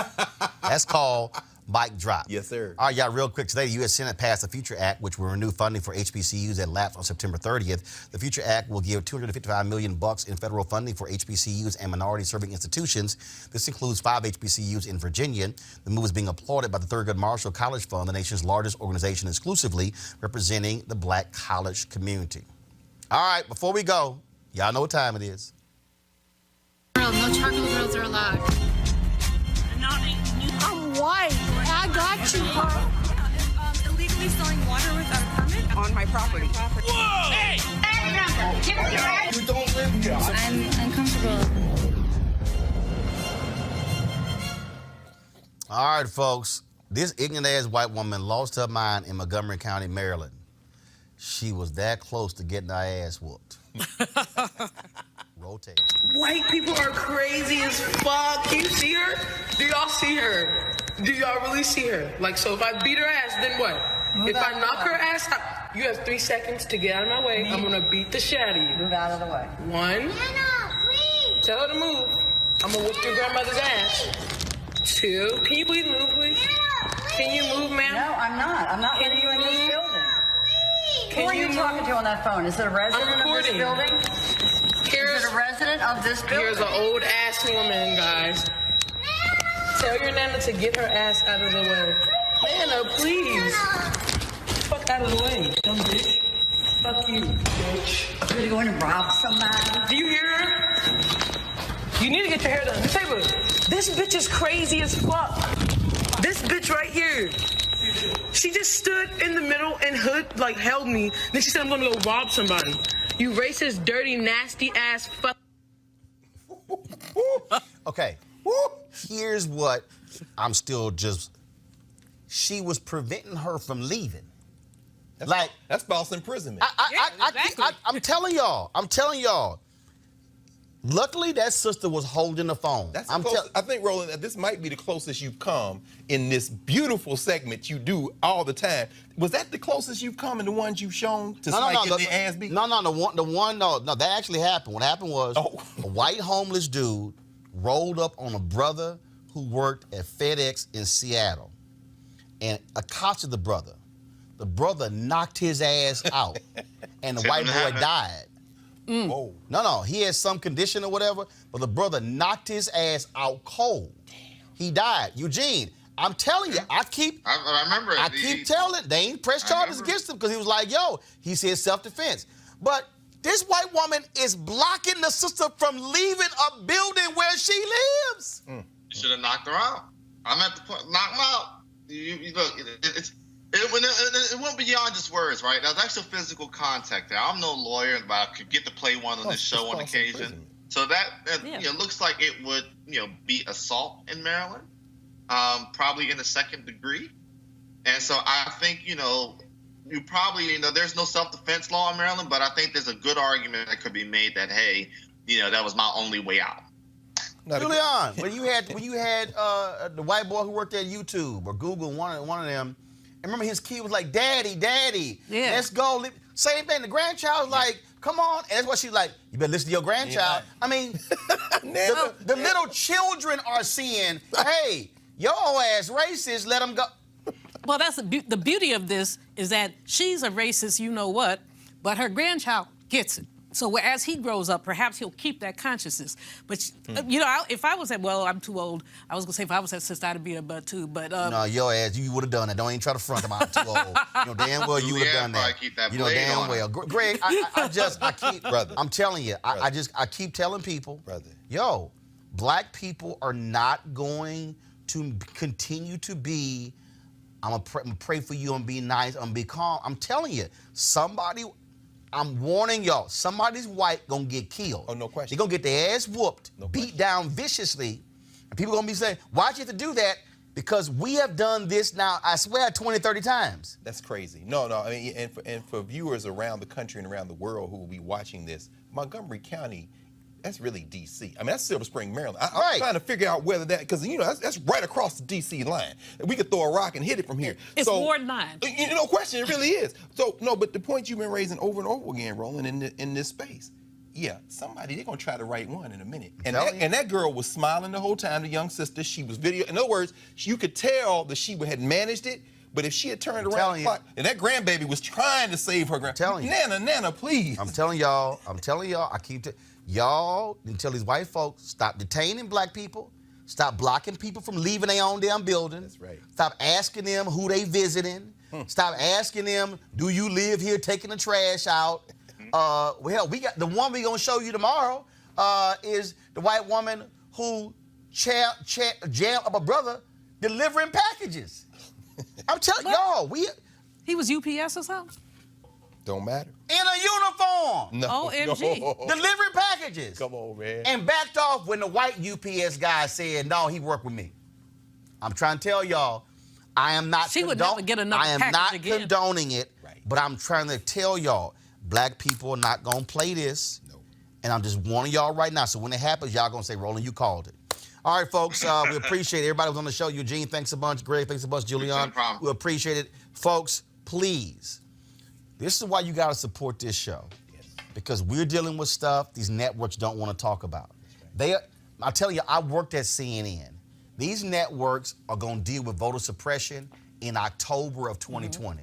That's called mic drop.
Yes, sir.
All right, y'all, real quick. Today, the U.S. Senate passed the Future Act, which will renew funding for HBCUs that lapsed on September 30th. The Future Act will give $255 million in federal funding for HBCUs and minority-serving institutions. This includes 5 HBCUs in Virginia. The move is being applauded by the Thurgood Marshall College Fund, the nation's largest organization exclusively representing the Black college community. All right, before we go, y'all know what time it is.
No charcoal grills are allowed.
I'm white. I got you, huh?
Illegally selling water without a permit
On my property.
Whoa! Hey!
You don't live here.
I'm uncomfortable.
All right, folks. This ignorant-ass white woman lost her mind in Montgomery County, Maryland. She was that close to getting her ass whooped. Rotate.
White people are crazy as fuck. Can you see her? Do y'all see her? Do y'all really see her? Like, so if I beat her ass, then what? If I knock her ass out, you have 3 seconds to get out of my way. I'm gonna beat the shit out of you.
Move out of the way.
1.
Anna, please.
Tell her to move. I'm gonna whoop your grandmother's ass. 2. Can you please move, please?
Anna, please.
Can you move, ma'am?
No, I'm not. I'm not
Can
letting
you
you in this
move?
building.
Can
Who are you
move?
talking to on that phone? Is it a resident of this
recording.
building? Is it a resident of this building?
Here's an old ass woman, guys. Tell your Nana to get her ass out of the way. Nana, please. Fuck out of the way, dumb bitch. Fuck you, bitch.
You're gonna go in and rob somebody?
Do you hear her? You need to get your hair done. This bitch is crazy as fuck. This bitch right here. She just stood in the middle and held me. Then she said, I'm gonna go rob somebody. You racist, dirty, nasty ass fuck.
Okay. Here's what I'm still just... She was preventing her from leaving.
That's false imprisonment.
I'm telling y'all. Luckily, that sister was holding the phone.
I think, Roland, that this might be the closest you've come in this beautiful segment you do all the time. Was that the closest you've come in the ones you've shown to getting their ass beat?
No, that actually happened. What happened was a white homeless dude rolled up on a brother who worked at FedEx in Seattle and accosted the brother. The brother knocked his ass out, and the white boy died.
Whoa.
No, he had some condition or whatever, but the brother knocked his ass out cold. Damn. He died. Eugene, I'm telling you, I remember it. I keep telling, they ain't pressed charges against him because he was like, he said self-defense. But this white woman is blocking the sister from leaving a building where she lives.
You should have knocked her out. I'm at the point, knock her out. Look, it went beyond just words, right? There's actual physical contact there. I'm no lawyer, but I could get to play one on this show on occasion. So that looks like it would be assault in Maryland, probably in the second degree. And so I think you probably there's no self-defense law in Maryland, but I think there's a good argument that could be made that hey, that was my only way out.
Julian, when you had the white boy who worked at YouTube or Google, one of them. And remember, his kid was like, Daddy, let's go. Same thing. The grandchild was like, come on. And that's why she's like, you better listen to your grandchild. I mean, the little children are seeing, hey, your old ass racist, let them go.
Well, that's the beauty of this is that she's a racist, you know what, but her grandchild gets it. So as he grows up, perhaps he'll keep that consciousness. But, if I was I'm too old. I was going to say if I was that sister, I'd have beat her butt too. But
no, your ass, you would have done that. Don't even try to front him. I'm too old. Damn well you would have done that.
Keep that
damn well. Greg, I keep,
brother.
I'm telling you, I keep telling people, brother, black people are not going to continue to be, I'm gonna pray for you and be nice, I'm gonna be calm. I'm telling you, I'm warning y'all, somebody's white gonna get killed.
Oh, no question.
They're gonna get their ass whooped, beat down viciously, and people gonna be saying, why'd you have to do that? Because we have done this now, I swear, 20, 30 times.
That's crazy. No, I mean, and for viewers around the country and around the world who will be watching this, Montgomery County, that's really D.C. I mean, that's Silver Spring, Maryland. I'm trying to figure out whether that, because, that's right across the D.C. line. We could throw a rock and hit it from here.
It's Ward 9.
No question, it really is. So, no, but the point you've been raising over and over again, Roland, in this space, somebody, they're going to try to write one in a minute. And that girl was smiling the whole time, the young sister. She was in other words, you could tell that she had managed it, but if she had turned around the clock, and that grandbaby was trying to save her Nana, please.
I'm telling y'all, y'all until these white folks stop detaining black people, stop blocking people from leaving their own damn building.
That's right.
Stop asking them who they visiting. Stop asking them, do you live here taking the trash out? We got the one we gonna show you tomorrow is the white woman who jammed up a brother delivering packages. I'm telling y'all,
he was UPS or something?
Don't matter.
In a uniform.
No. OMG.
No.
Delivering packages.
Come on, man.
And backed off when the white UPS guy said, no, he worked with me. I'm trying to tell y'all, I am not
She would never get another package again.
Condoning it, but I'm trying to tell y'all, black people are not going to play this.
No.
And I'm just warning y'all right now. So when it happens, y'all going to say, Roland, you called it. All right, folks, we appreciate it. Everybody who's on the show. Eugene, thanks a bunch. Greg, thanks a bunch. Julian, we appreciate it. Folks, please, this is why you got to support this show. Yes. Because we're dealing with stuff these networks don't want to talk about. Right. I tell you, I worked at CNN. These networks are going to deal with voter suppression in October of 2020.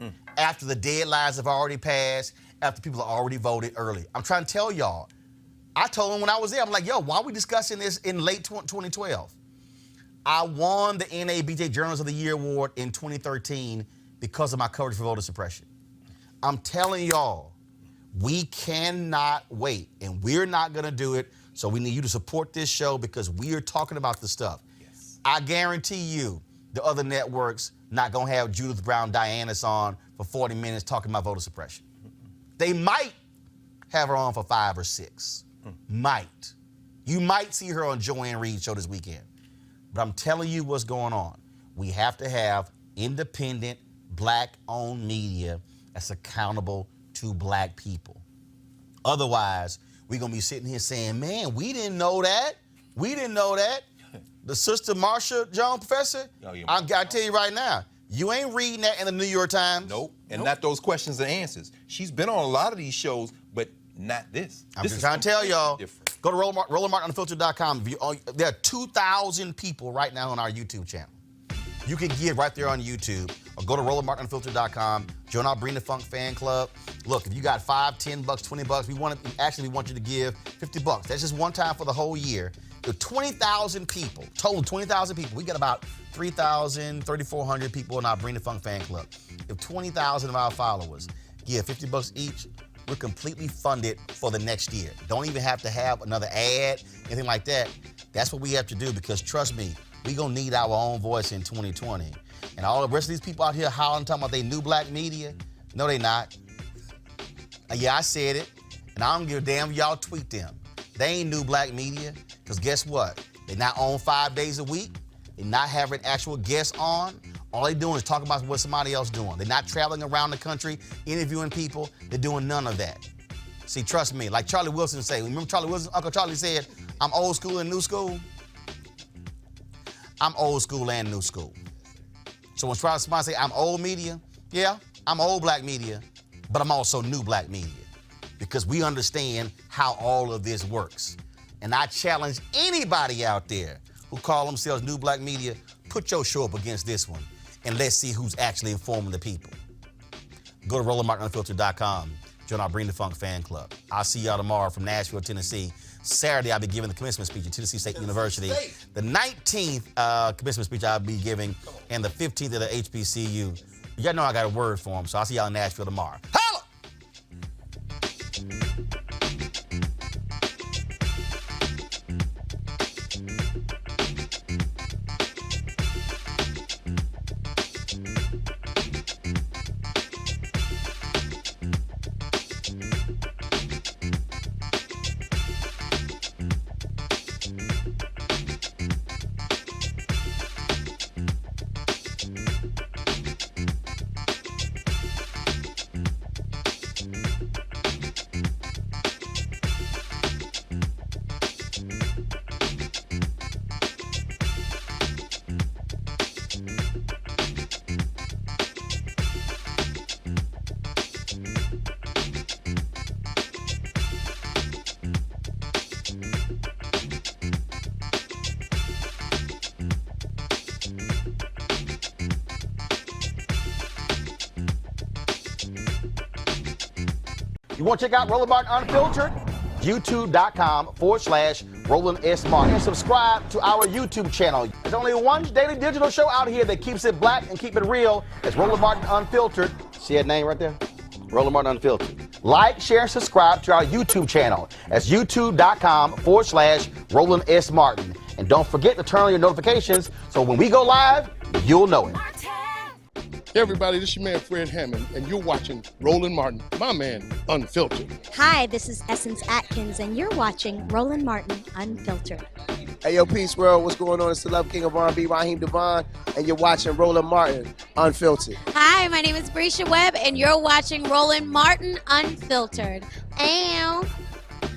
Mm-hmm. After the deadlines have already passed, after people have already voted early. I'm trying to tell y'all, I told them when I was there, I'm like, why are we discussing this in late 2012? I won the NABJ Journalist of the Year Award in 2013 because of my coverage for voter suppression. I'm telling y'all, we cannot wait, and we're not going to do it, so we need you to support this show because we are talking about this stuff. Yes. I guarantee you the other networks not going to have Judith Brown Dianis on for 40 minutes talking about voter suppression. They might have her on for 5 or 6. Might. You might see her on Joanne Reed's show this weekend. But I'm telling you what's going on. We have to have independent, black-owned media that's accountable to black people. Otherwise, we're going to be sitting here saying, man, we didn't know that. We didn't know that. The Sister Marsha Jones professor, I got to tell you right now, you ain't reading that in the New York Times.
Nope. And not those questions and answers. She's been on a lot of these shows, but not this.
I'm just trying to tell y'all, go to RolandMartinUnfiltered.com. There are 2,000 people right now on our YouTube channel. You can give right there on YouTube, or go to RolandMartinUnfiltered.com, join our Bring the Funk fan club. Look, if you got $5, $10, $20, we want you to give $50. That's just one time for the whole year. There are 20,000 people, total 20,000 people. We got about 3,000, 3,400 people in our Bring the Funk fan club. If 20,000 of our followers give $50 each, we're completely funded for the next year. Don't even have to have another ad, anything like that. That's what we have to do, because trust me, we're gonna need our own voice in 2020. And all the rest of these people out here hollering, talking about they new black media, no, they not. Yeah, I said it, and I don't give a damn if y'all tweet them. They ain't new black media, because guess what? They're not on 5 days a week. They're not having actual guests on. All they doing is talking about what somebody else doing. They're not traveling around the country, interviewing people. They're doing none of that. See, trust me, like Charlie Wilson said. Remember Charlie Wilson? Uncle Charlie said, I'm old school and new school. I'm old school and new school. So when somebody say I'm old media, yeah, I'm old black media, but I'm also new black media, because we understand how all of this works. And I challenge anybody out there who call themselves new black media, put your show up against this one, and let's see who's actually informing the people. Go to RolandMartinUnfiltered.com, join our Bring the Funk fan club. I'll see y'all tomorrow from Nashville, Tennessee. Saturday, I'll be giving the commencement speech at Tennessee State University. The 19th commencement speech I'll be giving, and the 15th at the HBCU. Y'all know I got a word for them, so I'll see y'all in Nashville tomorrow. Holla! You want to check out Roland Martin Unfiltered? YouTube.com/Roland S. Martin. And subscribe to our YouTube channel. There's only one daily digital show out here that keeps it black and keep it real. It's Roland Martin Unfiltered. See that name right there? Roland Martin Unfiltered. Like, share, and subscribe to our YouTube channel. That's YouTube.com/Roland S. Martin. And don't forget to turn on your notifications so when we go live, you'll know it.
Hey everybody, this is your man Fred Hammond, and you're watching Roland Martin, my man, Unfiltered.
Hi, this is Essence Atkins, and you're watching Roland Martin Unfiltered.
Hey yo, peace world, what's going on? It's the Love King of R&B, Raheem Devon, and you're watching Roland Martin Unfiltered.
Hi, my name is Brescia Webb, and you're watching Roland Martin Unfiltered. Ow.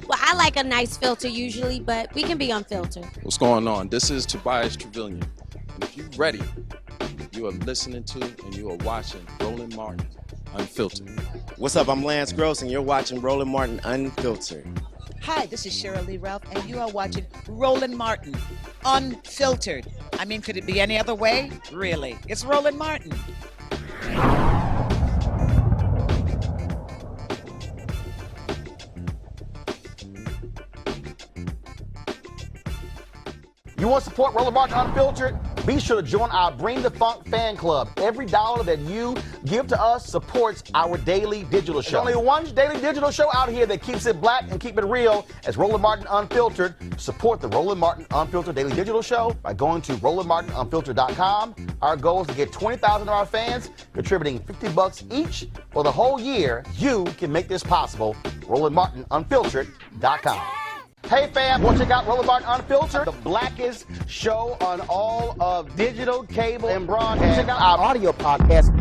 Well, I like a nice filter usually, but we can be unfiltered.
What's going on? This is Tobias Trevelyan, and if you're ready, you are listening to and you are watching Roland Martin Unfiltered.
What's up? I'm Lance Gross, and you're watching Roland Martin Unfiltered.
Hi, this is Cheryl Lee Ralph, and you are watching Roland Martin Unfiltered. I mean, could it be any other way? Really? It's Roland Martin.
You want to support Roland Martin Unfiltered? Be sure to join our Bring the Funk fan club. Every dollar that you give to us supports our daily digital show. There's only one daily digital show out here that keeps it black and keep it real. It's Roland Martin Unfiltered. Support the Roland Martin Unfiltered daily digital show by going to RolandMartinUnfiltered.com. Our goal is to get 20,000 of our fans contributing $50 each for the whole year. You can make this possible. RolandMartinUnfiltered.com. Hey fam, want to check out Roland Martin Unfiltered, the blackest show on all of digital, cable, and broadcast. Check out our audio podcast.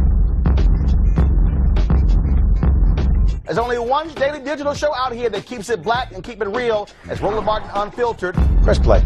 There's only one daily digital show out here that keeps it black and keep it real. It's Roland Martin Unfiltered. Press play.